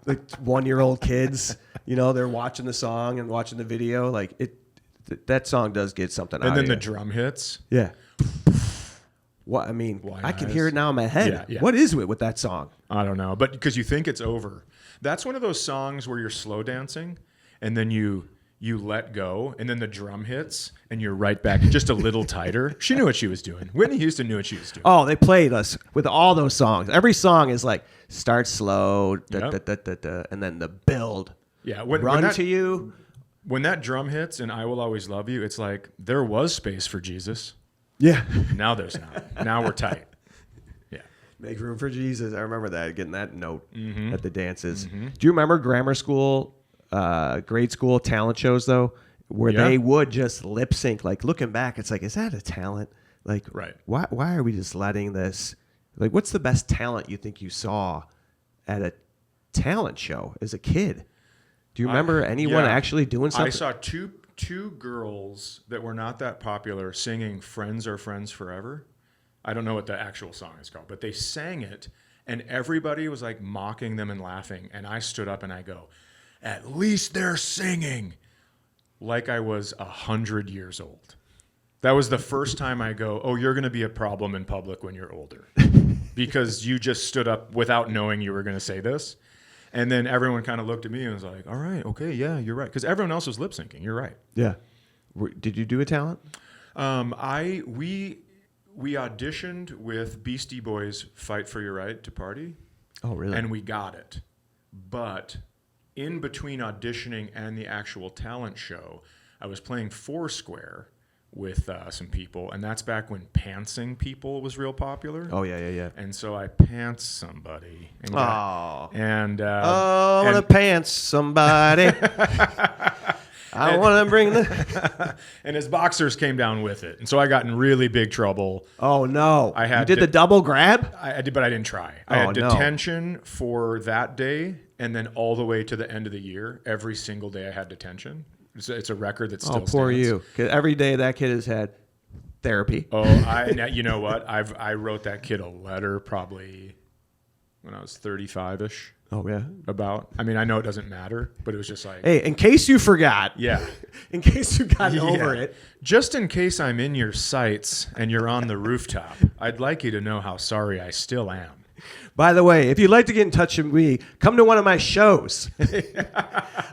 1-year-old kids. You know, they're watching the song and watching the video. Like that song does get something out of you. And then the drum hits. Yeah. What I mean, I can hear it now in my head. Yeah, yeah. What is it with that song? I don't know, but because you think it's over. That's one of those songs where you're slow dancing, and then you let go, and then the drum hits, and you're right back just a little tighter. She knew what she was doing. Whitney Houston knew what she was doing. Oh, they played us with all those songs. Every song is like start slow, da, Yep. da, da, da, da, and then the build. Yeah, Run to you. When that drum hits and I Will Always Love You, it's like there was space for Jesus. Yeah. Now there's not. Now we're tight. Yeah. Make room for Jesus. I remember that, getting that note at the dances. Mm-hmm. Do you remember grammar school, grade school talent shows, though, where Yeah. they would just lip sync? Like, looking back, it's like, is that a talent? Like, Right. Why are we just letting this? Like, what's the best talent you think you saw at a talent show as a kid? Do you remember anyone Yeah. actually doing something? I saw two girls that were not that popular singing Friends Are Friends Forever. I don't know what the actual song is called, but they sang it, and everybody was like mocking them and laughing. And I stood up and I go, at least they're singing, like I was 100 years old. That was the first time I go, oh, you're going to be a problem in public when you're older because you just stood up without knowing you were going to say this. And then everyone kind of looked at me and was like, all right, okay, yeah, you're right. Because everyone else was lip syncing. You're right. Yeah. Did you do a talent? We auditioned with Beastie Boys' Fight for Your Right to Party. Oh, really? And we got it. But in between auditioning and the actual talent show, I was playing Foursquare with some people, and that's back when pantsing people was real popular. Oh, yeah. And so I pants somebody. And I want to pants somebody. I want to bring the... and his boxers came down with it. And so I got in really big trouble. Oh, no. You did the double grab? I did, but I didn't try. I had detention for that day, and then all the way to the end of the year. Every single day I had detention. It's a record that still stands. Oh, poor you. 'Cause every day that kid has had therapy. Oh, you know what? I wrote that kid a letter probably when I was 35-ish. Oh, yeah. I mean, I know it doesn't matter, but it was just like... Hey, in case you forgot. Yeah. In case you got over it. Just in case I'm in your sights and you're on the rooftop, I'd like you to know how sorry I still am. By the way, if you'd like to get in touch with me, come to one of my shows.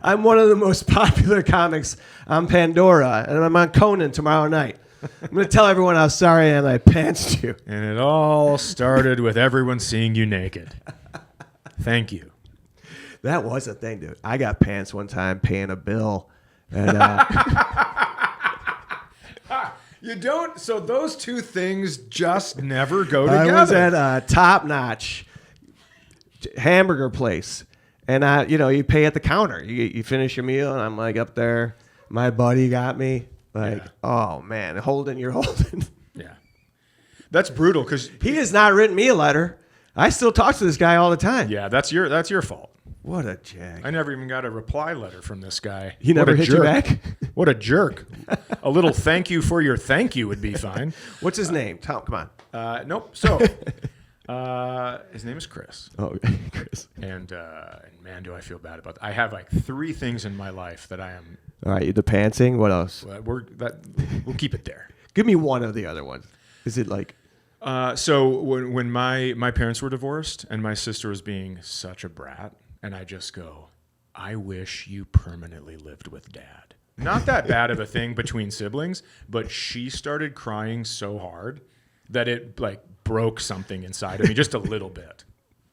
I'm one of the most popular comics on Pandora, and I'm on Conan tomorrow night. I'm going to tell everyone how sorry I am I pantsed you. And it all started with everyone seeing you naked. Thank you. That was a thing, dude. I got pants one time paying a bill. And You don't. So those two things just never go together. I was at a top-notch hamburger place, and you pay at the counter. You finish your meal, and I'm like up there. My buddy got me Oh man, you're holding. Yeah, that's brutal because he has not written me a letter. I still talk to this guy all the time. Yeah, that's your fault. What a jag. I never even got a reply letter from this guy. He never hit you back? What a jerk. A little thank you for your thank you would be fine. What's his name? Come on. Nope. So his name is Chris. Oh, Chris. And man, do I feel bad about that. I have like 3 things in my life that I am. All right, the pantsing. What else? We'll keep it there. Give me one of the other ones. Is it like... So when my parents were divorced and my sister was being such a brat, and I just go, I wish you permanently lived with Dad. Not that bad of a thing between siblings, but she started crying so hard that it like broke something inside of me just a little bit.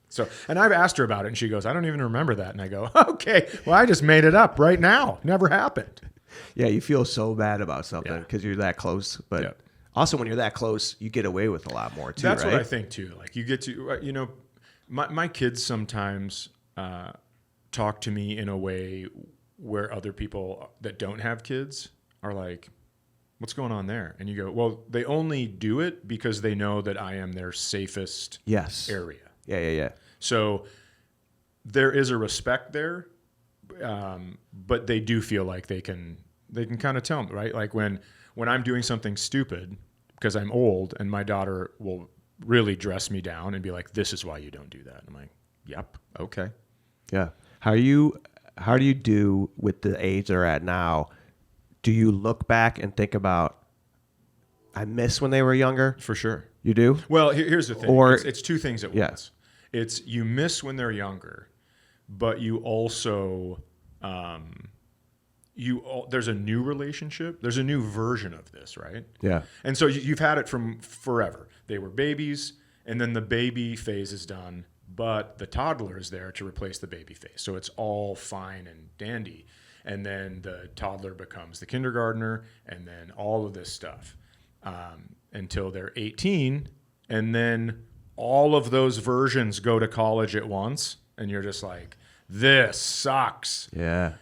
So, and I've asked her about it, and she goes, I don't even remember that. And I go, okay, well, I just made it up right now. Never happened. Yeah, you feel so bad about something because you're that close, but... Yeah. Also, when you're that close, you get away with a lot more, too, That's right? what I think, too. Like, you get to, my kids sometimes talk to me in a way where other people that don't have kids are like, what's going on there? And you go, well, they only do it because they know that I am their safest area. Yeah. So there is a respect there, but they do feel like they can kind of tell me, right? Like when I'm doing something stupid because I'm old, and my daughter will really dress me down and be like, "This is why you don't do that." I'm like, "Yep, okay." Yeah. How do you do with the age they're at now? Do you look back and think about, I miss when they were younger? For sure. You do? Well, here's the thing. Or- it's two things at once. It's you miss when they're younger, but you also there's a new relationship. There's a new version of this, right? Yeah. And so you've had it from forever. They were babies, and then the baby phase is done, but the toddler is there to replace the baby phase. So it's all fine and dandy. And then the toddler becomes the kindergartner, and then all of this stuff until they're 18. And then all of those versions go to college at once, and you're just like, this sucks. Yeah.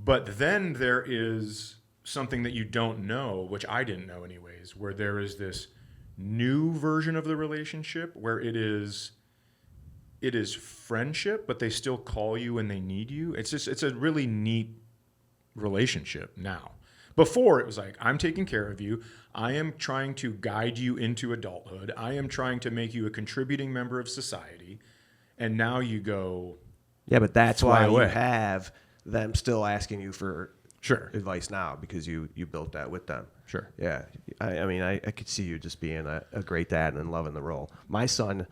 But then there is something that you don't know, which I didn't know anyways, where there is this new version of the relationship where it is friendship, but they still call you when they need you. It's a really neat relationship now. Before, it was like, I'm taking care of you. I am trying to guide you into adulthood. I am trying to make you a contributing member of society. And now you go, Yeah, but that's fly why away. you have them still asking you for sure. advice now, because you built that with them. Sure. Yeah. I mean, I could see you just being a great dad and loving the role. My son,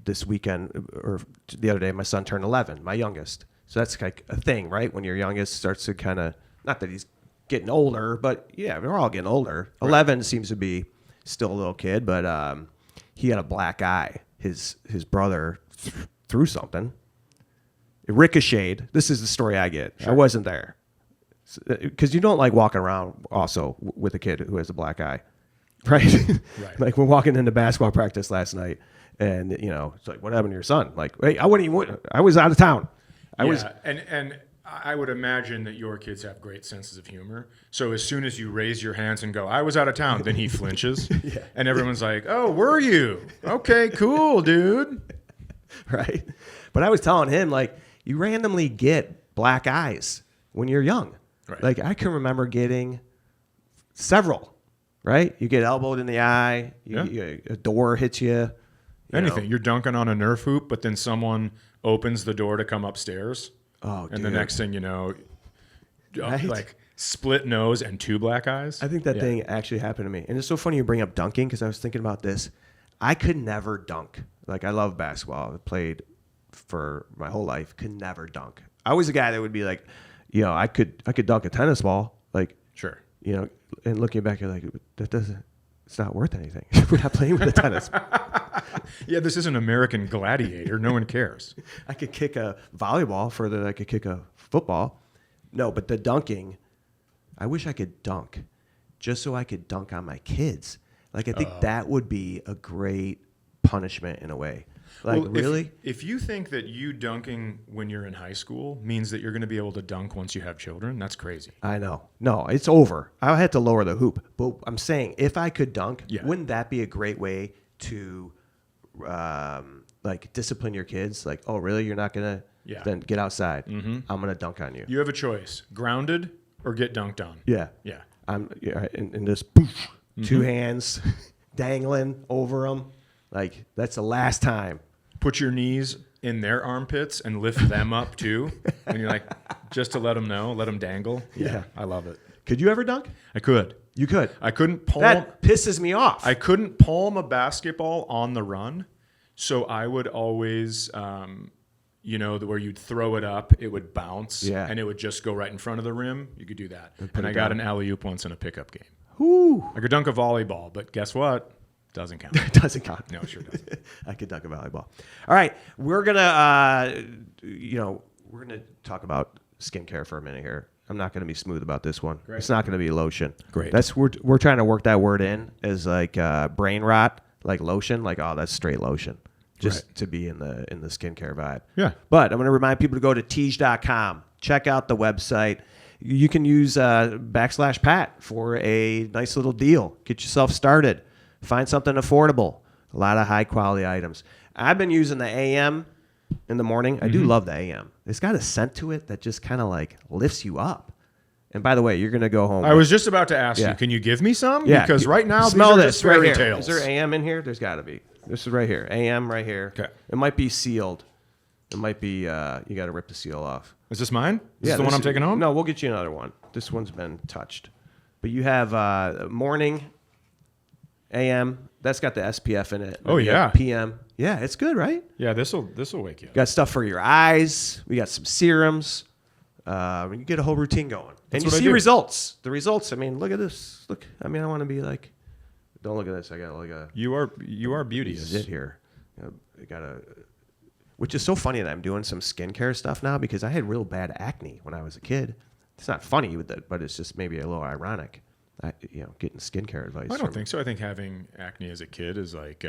this weekend or the other day, my son turned 11, my youngest. So that's like a thing, right? When your youngest starts to kind of, not that he's getting older, but yeah, we're all getting older. Right. 11 seems to be still a little kid, but he had a black eye. His brother threw something. It ricocheted. This is the story I get. Sure. I wasn't there. Because you don't like walking around also with a kid who has a black eye, right? Right. Like we're walking into basketball practice last night, and it's like, what happened to your son? Like, hey, I was out of town. And I would imagine that your kids have great senses of humor. So as soon as you raise your hands and go, I was out of town, then he flinches. Yeah. And everyone's like, oh, were you? Okay, cool, dude. Right. But I was telling him, like, you randomly get black eyes when you're young. Right. Like, I can remember getting several, right? You get elbowed in the eye, a door hits you. Anything. You're dunking on a Nerf hoop, but then someone opens the door to come upstairs. Oh, and the next thing you know, right? Like split nose and 2 black eyes. I think that thing actually happened to me. And it's so funny you bring up dunking, because I was thinking about this. I could never dunk. Like, I love basketball. I played for my whole life. Could never dunk. I was a guy that would be like, I could dunk a tennis ball. Like, sure. And looking back, you're like, it's not worth anything. We're not playing with a tennis ball. Yeah, this is an American Gladiator. No one cares. I could kick a volleyball further than I could kick a football. No, but the dunking, I wish I could dunk just so I could dunk on my kids. Like, I think that would be a great punishment in a way. Like, really? If you think that you dunking when you're in high school means that you're going to be able to dunk once you have children, that's crazy. I know. No, it's over. I had to lower the hoop. But I'm saying, if I could dunk, wouldn't that be a great way to discipline your kids? Like, oh, really? You're not going to then get outside. Mm-hmm. I'm going to dunk on you. You have a choice. Grounded or get dunked on. Yeah. Yeah. And just poof, 2 hands dangling over them. Like, that's the last time. Put your knees in their armpits and lift them up too. And you're like, just to let them know, let them dangle. Yeah, I love it. Could you ever dunk? I could. You could. I couldn't palm. That pisses me off. I couldn't palm a basketball on the run. So I would always, where you'd throw it up, it would bounce and it would just go right in front of the rim. You could do that. And I got an alley-oop once in a pickup game. Ooh. I could dunk a volleyball, but guess what? Doesn't count. It doesn't count. No, it sure doesn't. I could dunk a volleyball. All right, we're gonna talk about skincare for a minute here. I'm not gonna be smooth about this one. Great. It's not gonna be lotion. Great. We're trying to work that word in as like brain rot, like lotion. Like, oh, that's straight lotion, just to be in the skincare vibe. Yeah. But I'm gonna remind people to go to Teej.com. Check out the website. You can use /Pat for a nice little deal. Get yourself started. Find something affordable. A lot of high quality items. I've been using the AM in the morning. I do love the AM. It's got a scent to it that just kind of like lifts you up. And by the way, you're going to go home. I was just about to ask Yeah. you, can you give me some? Yeah. Because right now, Smell these are this just right fairy here. tales. Is there AM in here? There's got to be. This is right here. AM right here. Okay. It might be sealed. It might be, you got to rip the seal off. Is this mine? Is this the one I'm taking home? No, we'll get you another one. This one's been touched. But you have morning, AM. That's got the SPF in it. Oh, You yeah. got PM. Yeah, it's good, right? Yeah, this'll wake you up. Got stuff for your eyes. We got some serums. You get a whole routine going. And you what I see do. results. The results, I mean, look at this. Look, I mean, I want to be like, don't look at this. I got like a You are beauteous. zit here. I got a, which is so funny that I'm doing some skincare stuff now because I had real bad acne when I was a kid. It's not funny with it, but it's just maybe a little ironic. Getting skincare advice. I don't think so. I think having acne as a kid is like,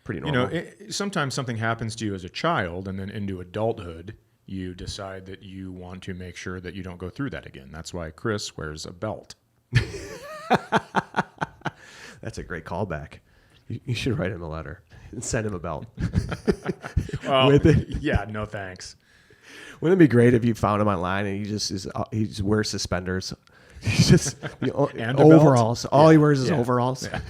pretty normal. sometimes something happens to you as a child, and then into adulthood, you decide that you want to make sure that you don't go through that again. That's why Chris wears a belt. That's a great callback. You should write him a letter and send him a belt. Well, With it. yeah, no thanks. Wouldn't it be great if you found him online and he just wears suspenders? He's just And a belt? overalls. All he wears is Yeah. overalls. Yeah.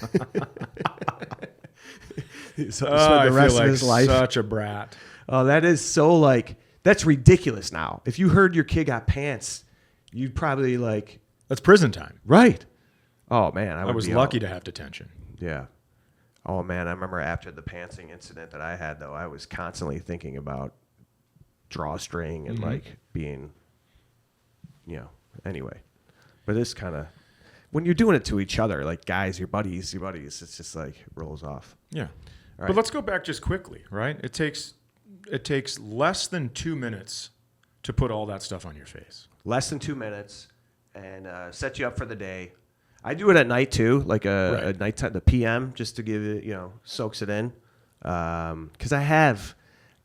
So I spend the rest feel like of his life. such a brat. Oh, that is so like that's ridiculous now. If you heard your kid got pants, you'd probably like That's prison time. right. Oh man, I was lucky to have detention. Yeah. Oh man, I remember after the pantsing incident that I had though, I was constantly thinking about drawstring and like being, anyway. But it's kind of when you're doing it to each other, like guys, your buddies, it's just like it rolls off. Yeah. All But right. let's go back just quickly, right? It takes less than 2 minutes to put all that stuff on your face. Less than 2 minutes and set you up for the day. I do it at night too, like a nighttime, the PM, just to give it, soaks it in. Because I have,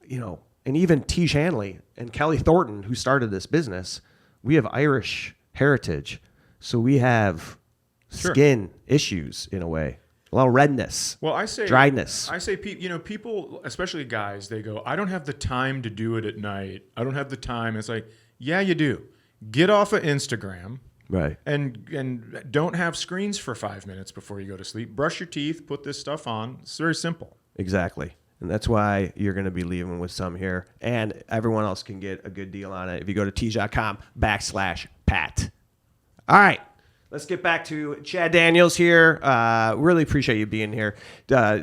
and even T. Hanley and Kelly Thornton, who started this business, we have Irish heritage. So we have skin issues in a way. A little redness. Well, I say dryness. I say, people, especially guys, they go, I don't have the time to do it at night. I don't have the time. It's like, yeah, you do. Get off of Instagram. Right. And don't have screens for 5 minutes before you go to sleep. Brush your teeth. Put this stuff on. It's very simple. Exactly. And that's why you're going to be leaving with some here. And everyone else can get a good deal on it if you go to tees.com/Pat. All right. Let's get back to Chad Daniels here. Really appreciate you being here. By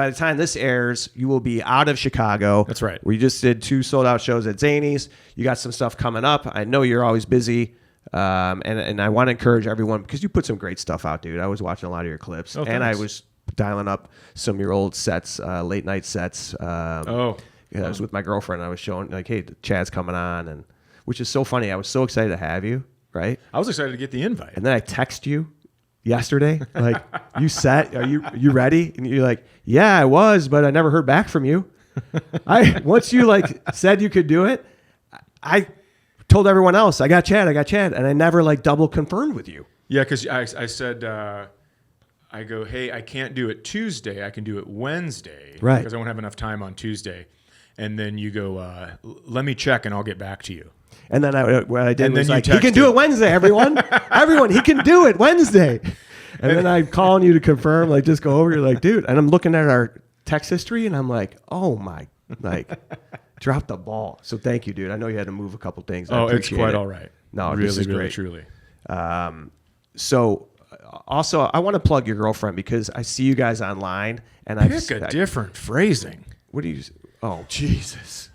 the time this airs, you will be out of Chicago. That's right. We just did 2 sold-out shows at Zanies. You got some stuff coming up. I know you're always busy. And I want to encourage everyone because you put some great stuff out, dude. I was watching a lot of your clips. Oh, and I thanks. was dialing up some of your old sets, late night sets. I was with my girlfriend. I was showing like, hey, Chad's coming on, and which is so funny. I was so excited to have you, right? I was excited to get the invite. And then I text you yesterday, like, you set? Are you ready? And you're like, yeah, I was, but I never heard back from you. Once you like said you could do it, I told everyone else, I got Chad, and I never like double confirmed with you. Yeah, because I said, I go, hey, I can't do it Tuesday. I can do it Wednesday. Right. Because I won't have enough time on Tuesday. And then you go, let me check and I'll get back to you. And then what I did And was then you like, he can do texted. it Wednesday, everyone. Everyone, he can do it Wednesday. And then I'm calling you to confirm, like, just go over. You're like, dude. And I'm looking at our text history, and I'm like, oh, my, like, drop the ball. So thank you, dude. I know you had to move a couple things. I It's appreciate quite it. all right. No, really, this is really, great. truly. So also, I want to plug your girlfriend because I see you guys online. And I Pick a different phrasing. What do you, oh, Jesus.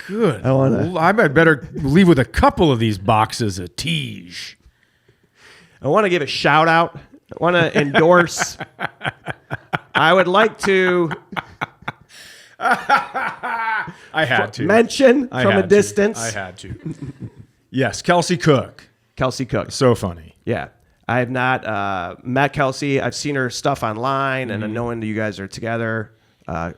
Good. I I better leave with a couple of these boxes of Tige. I want to give a shout out. I want to endorse. I would like to I had to. mention I from a had to. distance I had to. Yes, Kelsey Cook. Kelsey Cook. So funny. Yeah. I have not met Kelsey. I've seen her stuff online, and knowing that you guys are together,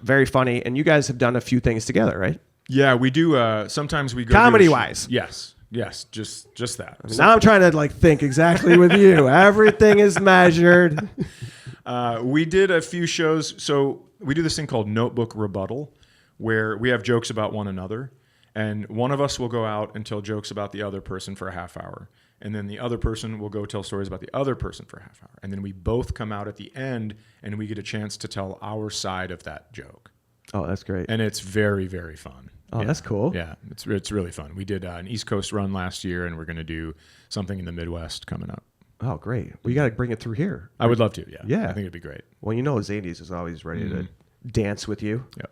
very funny. And you guys have done a few things together, right? Yeah, we do. Sometimes we go Comedy-wise. Yes, just that. Now I'm trying to like think exactly with you. Everything is measured. We did a few shows. So we do this thing called notebook rebuttal, where we have jokes about one another, and one of us will go out and tell jokes about the other person for a half hour, and then the other person will go tell stories about the other person for a half hour, and then we both come out at the end, and we get a chance to tell our side of that joke. Oh, that's great. And it's very, very fun. Oh, that's cool. Yeah, it's really fun. We did an East Coast run last year, and we're going to do something in the Midwest coming up. Oh, great. Well, you got to bring it through here. I would love to, yeah. Yeah. I think it'd be great. Well, you know Zanies is always ready to dance with you. Yep.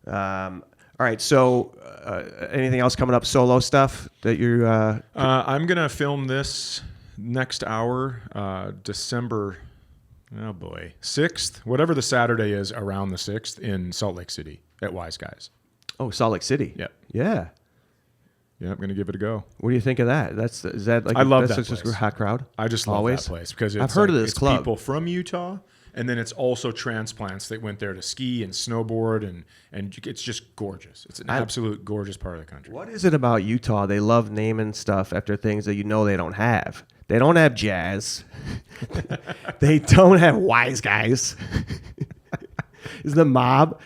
All right, so anything else coming up, solo stuff that you... I'm going to film this next hour, December, 6th, whatever the Saturday is around the 6th in Salt Lake City at Wise Guys. Oh, Salt Lake City. Yep. Yeah. Yeah, I'm going to give it a go. What do you think of that? Is that like I love that's that such a place. hot crowd? I just love that place because I've heard of this it's club. people from Utah, and then it's also transplants that went there to ski and snowboard, and it's just gorgeous. It's an absolute gorgeous part of the country. What is it about Utah? They love naming stuff after things that you know they don't have. They don't have jazz. They don't have Wise Guys. Is the mob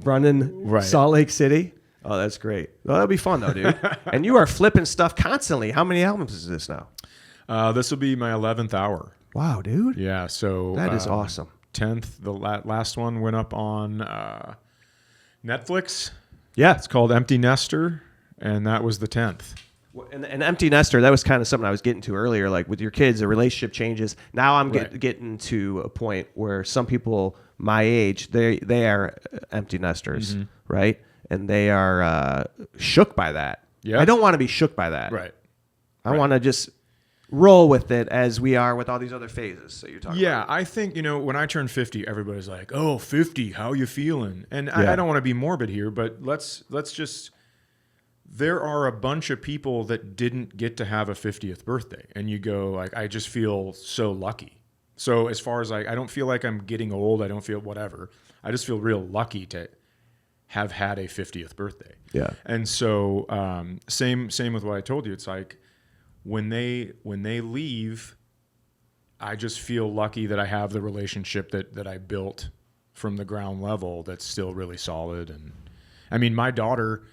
running Salt Lake City? Oh, that's great. Well, that'll be fun, though, dude. And you are flipping stuff constantly. How many albums is this now? This will be my 11th hour. Wow, dude. Yeah, so... That is awesome. 10th, the last one went up on Netflix. Yeah. It's called Empty Nester, and that was the 10th. An empty nester, that was kind of something I was getting to earlier. Like with your kids, the relationship changes. Now I'm getting to a point where some people my age, they are empty nesters, right? And they are shook by that. Yeah. I don't want to be shook by that. Right. I want to just roll with it as we are with all these other phases that you're talking about. Yeah, I think, when I turn 50, everybody's like, oh, 50, how you feeling? And I don't want to be morbid here, but let's just... There are a bunch of people that didn't get to have a 50th birthday. And you go, like, I just feel so lucky. So as far as, like, I don't feel like I'm getting old. I don't feel whatever. I just feel real lucky to have had a 50th birthday. Yeah. And so same with what I told you. It's like when they leave, I just feel lucky that I have the relationship that I built from the ground level that's still really solid. And I mean, my daughter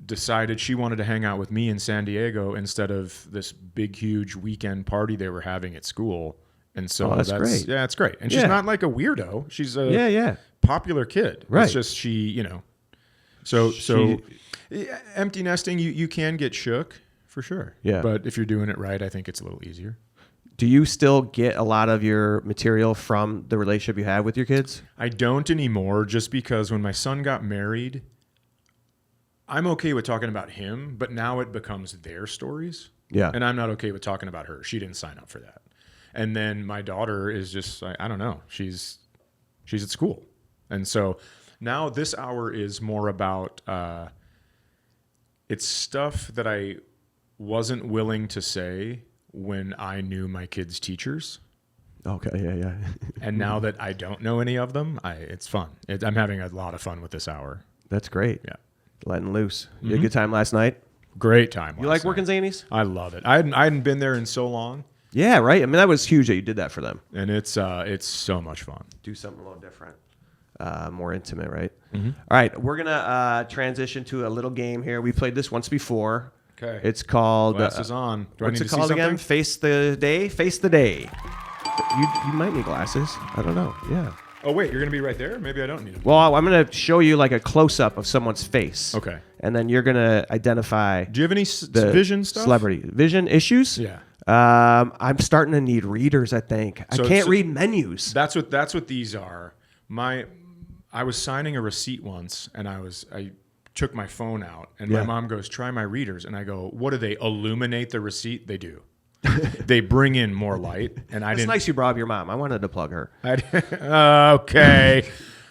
decided she wanted to hang out with me in San Diego instead of this big, huge weekend party they were having at school. And so that's great. Yeah, it's great. And she's not like a weirdo. She's a popular kid. Right. It's just she. So empty nesting, you can get shook for sure. Yeah. But if you're doing it right, I think it's a little easier. Do you still get a lot of your material from the relationship you have with your kids? I don't anymore, just because when my son got married, I'm okay with talking about him, but now it becomes their stories. Yeah. And I'm not okay with talking about her. She didn't sign up for that. And then my daughter is just, I don't know. She's at school. And so now this hour is more about, it's stuff that I wasn't willing to say when I knew my kids' teachers. Okay, yeah. And now that I don't know any of them, it's fun. I'm having a lot of fun with this hour. That's great. Yeah. Letting loose. You had a good time last night? Great time. You like working Zanies? I love it. I hadn't been there in so long. Yeah, right. I mean, that was huge that you did that for them. And it's so much fun. Do something a little different, more intimate, right? All right, we're gonna transition to a little game here. We played this once before. Okay. It's called. Glasses on. Do I what's need it to called see again? something? Face the day. Face the day. You might need glasses. I don't know. Yeah. Oh wait, you're gonna be right there? Maybe I don't need them. Well, I'm gonna show you like a close up of someone's face. Okay. And then you're gonna identify. Do you have any the vision stuff? Celebrity vision issues. Yeah. I'm starting to need readers. I think I can't read menus. That's what these are. I was signing a receipt once, and I took my phone out, and my mom goes, "Try my readers," and I go, "What do they illuminate the receipt?" They do. They bring in more light, and I It's didn't. nice you brought up your mom. I wanted to plug her. Okay,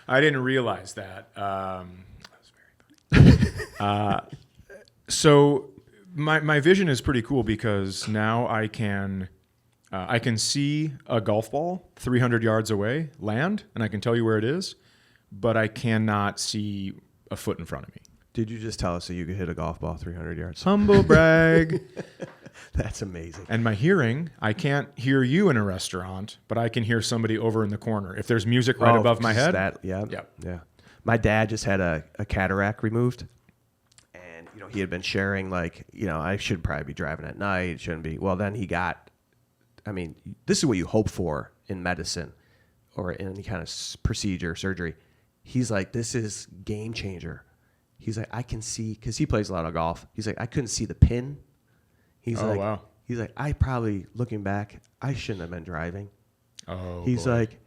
I didn't realize that. That was very funny. So my vision is pretty cool because now I can see a golf ball 300 yards away land, and I can tell you where it is, but I cannot see a foot in front of me. Did you just tell us that you could hit a golf ball 300 yards? Humble brag. That's amazing. And my hearing, I can't hear you in a restaurant, but I can hear somebody over in the corner. If there's music right above my head. Yeah. My dad just had a cataract removed. And, he had been sharing, I should probably be driving at night. It shouldn't be. Well, then he got, this is what you hope for in medicine or in any kind of procedure, surgery. He's like, this is game changer. He's like, I can see, because he plays a lot of golf. He's like, I couldn't see the pin. He's wow. He's like, I probably, looking back, I shouldn't have been driving. Oh, he's boy. like,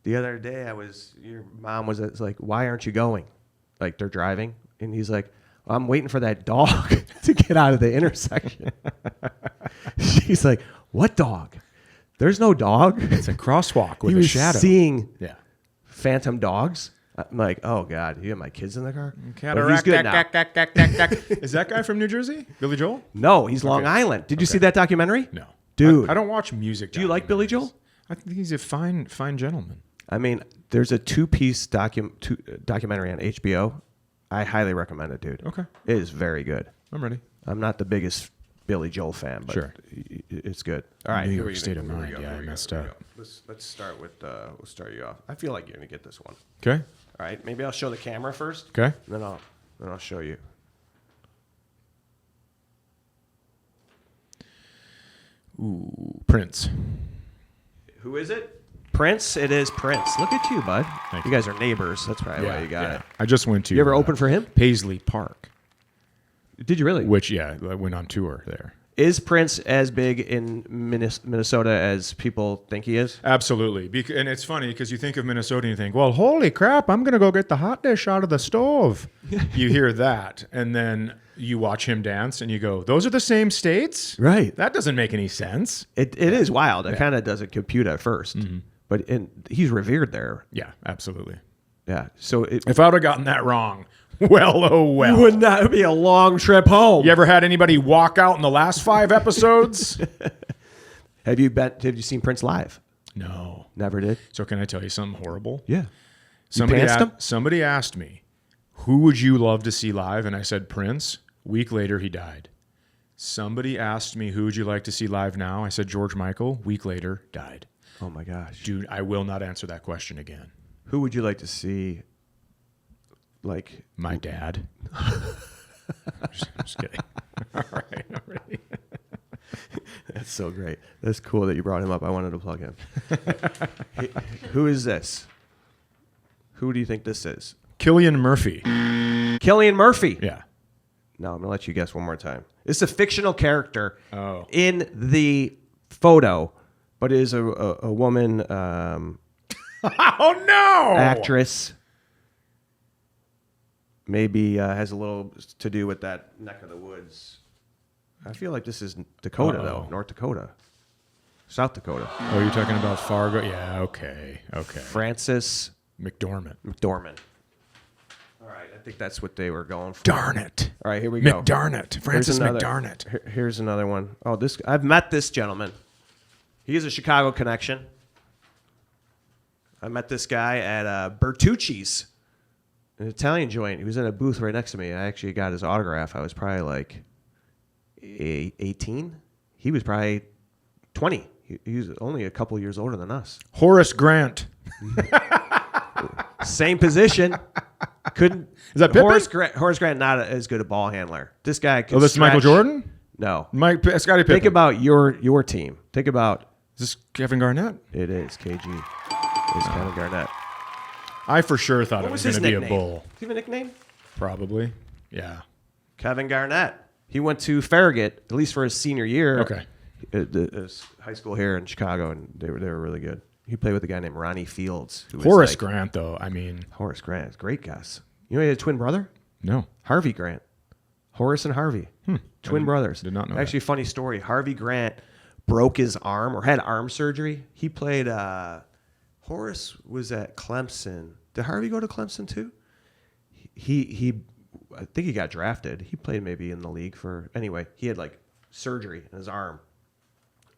the other day your mom was like, why aren't you going? Like, they're driving. And he's like, I'm waiting for that dog to get out of the intersection. She's like, what dog? There's no dog. It's a crosswalk with he a was shadow. Seeing Yeah. phantom dogs. I'm like, oh, God, you have my kids in the car? But Cataract, he's good now. Is that guy from New Jersey? Billy Joel? No, he's Long Island. Did you see that documentary? No. Dude. I don't watch music. Do you like Billy Joel? I think he's a fine gentleman. There's a two-piece documentary on HBO. I highly recommend it, dude. Okay. It is very good. I'm ready. I'm not the biggest Billy Joel fan, but Sure. It's good. All right. New here York we State go. of Here we Mind. go. Yeah, Here I we go. messed Here we up. go. Let's start with, we'll start you off. I feel like you're going to get this one. Okay. All right. Maybe I'll show the camera first. Okay. Then I'll show you. Ooh, Prince. Who is it? Prince. It is Prince. Look at you, bud. Thank you guys are neighbors. That's probably why you got it. I just went to. You ever open for him? Paisley Park. Did you really? Which, I went on tour there. Is Prince as big in Minnesota as people think he is? Absolutely. And it's funny because you think of Minnesota and you think, well, holy crap, I'm going to go get the hot dish out of the stove. You hear that. And then you watch him dance and you go, those are the same states? Right. That doesn't make any sense. It is wild. It kind of doesn't compute at first. Mm-hmm. But he's revered there. Yeah, absolutely. Yeah. So If I would have gotten that wrong, well, oh well. Would not be a long trip home. You ever had anybody walk out in the last 5 episodes? Have you seen Prince live? No. Never did. So can I tell you something horrible? Yeah. Somebody asked me, who would you love to see live? And I said, Prince. Week later, he died. Somebody asked me, who would you like to see live now? I said, George Michael. Week later, died. Oh my gosh. Dude, I will not answer that question again. Who would you like to see? Like my dad. I'm just kidding. All right, I'm ready. That's so great. That's cool that you brought him up. I wanted to plug him. Who is this? Who do you think this is? Cillian Murphy. Cillian Murphy. Yeah. No, I'm going to let you guess one more time. It's a fictional character in the photo, but it is a woman oh, no! actress. Maybe has a little to do with that neck of the woods. I feel like this is Dakota, though. North Dakota. South Dakota. Oh, you're talking about Fargo? Yeah, okay. Frances McDormand. All right, I think that's what they were going for. Darn it. All right, here we go. McDarnett. Francis McDarnett. Here's another one. Oh, I've met this gentleman. He is a Chicago connection. I met this guy at Bertucci's, an Italian joint. He was in a booth right next to me. I actually got his autograph. I was probably like 18. He was probably 20. He was only a couple years older than us. Horace Grant. Same position. Couldn't. Is that Pippen? Horace Grant not as good a ball handler. This guy could. Oh, this is Michael Jordan? No. Scottie Pippen. Think about your team. Think about. Is this Kevin Garnett? It is KG. It's Kevin Garnett. I for sure thought it was going to be a bull. Do you have a nickname? Probably. Yeah. Kevin Garnett. He went to Farragut, at least for his senior year. Okay. His high school here in Chicago, and they were really good. He played with a guy named Ronnie Fields. Horace Grant, though. I mean. Horace Grant. Great guess. You know he had a twin brother? No. Harvey Grant. Horace and Harvey. Twin brothers. Did not know Actually, that. funny story. Harvey Grant broke his arm or had arm surgery. He played... Horace was at Clemson. Did Harvey go to Clemson too? He I think he got drafted. He played maybe in the league for... Anyway, he had like surgery in his arm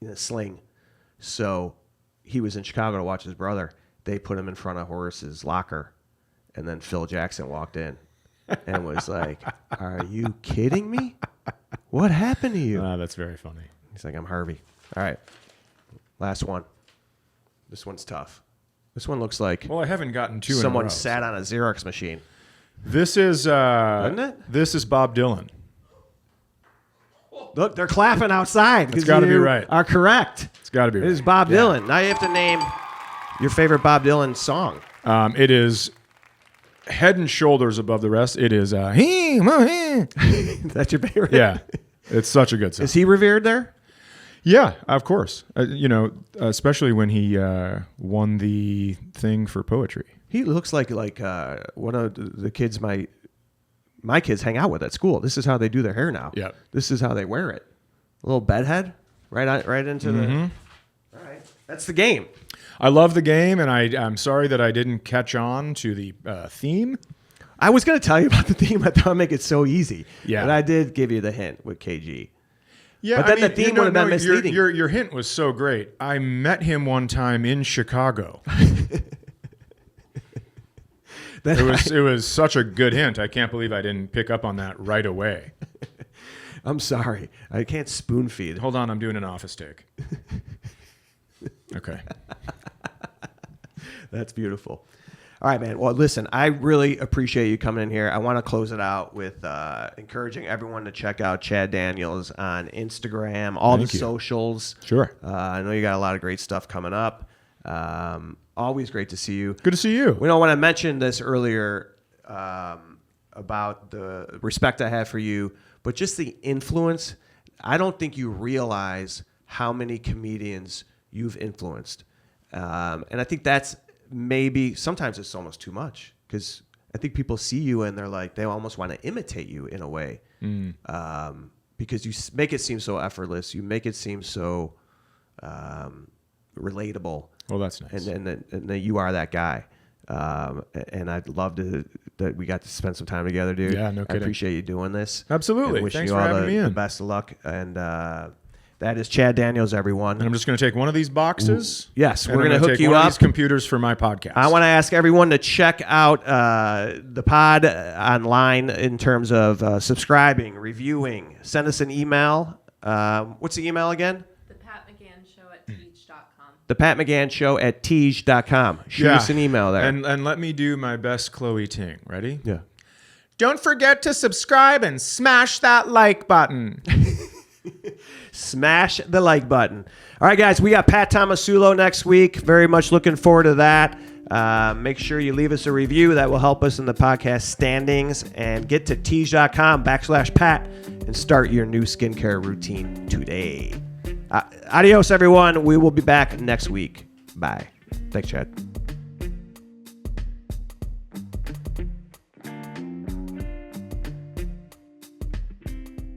in a sling. So he was in Chicago to watch his brother. They put him in front of Horace's locker. And then Phil Jackson walked in and was like, are you kidding me? What happened to you? That's very funny. He's like, I'm Harvey. All right. Last one. This one's tough. This one looks like Well, I haven't gotten two in a someone row, sat on a Xerox machine. This is Doesn't it? This is Bob Dylan. Look, they're clapping outside. It's gotta be you right. Are correct. It's got to be It right. is Bob Yeah. Dylan. Now you have to name your favorite Bob Dylan song. It is head and shoulders above the rest. It is That's your favorite? yeah. It's such a good song. Is he revered there? Yeah, of course. Especially when he won the thing for poetry. He looks like one of the kids my kids hang out with at school. This is how they do their hair now. Yep. This is how they wear it. A little bedhead, right into the. All right, that's the game. I love the game, and I'm sorry that I didn't catch on to the theme. I was going to tell you about the theme. I thought I'd make it so easy. Yeah. But I did give you the hint with KG. Yeah, But then the theme would have been misleading. Your hint was so great. I met him one time in Chicago. It was such a good hint. I can't believe I didn't pick up on that right away. I'm sorry. I can't spoon feed. Hold on, I'm doing an office take. Okay. That's beautiful. All right, man. Well, listen, I really appreciate you coming in here. I want to close it out with encouraging everyone to check out Chad Daniels on Instagram, all Thank the you. socials. Sure. I know you got a lot of great stuff coming up. Always great to see you. Good to see you. We know when I mentioned this earlier about the respect I have for you, but just the influence. I don't think you realize how many comedians you've influenced. And I think that's maybe sometimes it's almost too much because I think people see you and they're like, they almost want to imitate you in a way because you make it seem so effortless. You make it seem so relatable. Well, that's nice. And that you are that guy. And I'd love that we got to spend some time together, dude. Yeah, no I kidding. appreciate you doing this. Absolutely. And wishing Thanks you for all having me in. the best of luck. And that is Chad Daniels, everyone. And I'm just going to take one of these boxes. Yes, and we're I'm going to hook take you one of up. these computers for my podcast. I want to ask everyone to check out the pod online in terms of subscribing, reviewing. Send us an email. What's the email again? The Pat McGann Show at teach.com. The Pat McGann Show at teej.com. Shoot us an email there. And let me do my best Chloe Ting. Ready? Yeah. Don't forget to subscribe and smash that like button. Smash the like button. All right, guys, we got Pat Tomasulo next week. Very much looking forward to that. Make sure you leave us a review. That will help us in the podcast standings. And get to teej.com/Pat and start your new skincare routine today. Adios, everyone. We will be back next week. Bye. Thanks, Chad.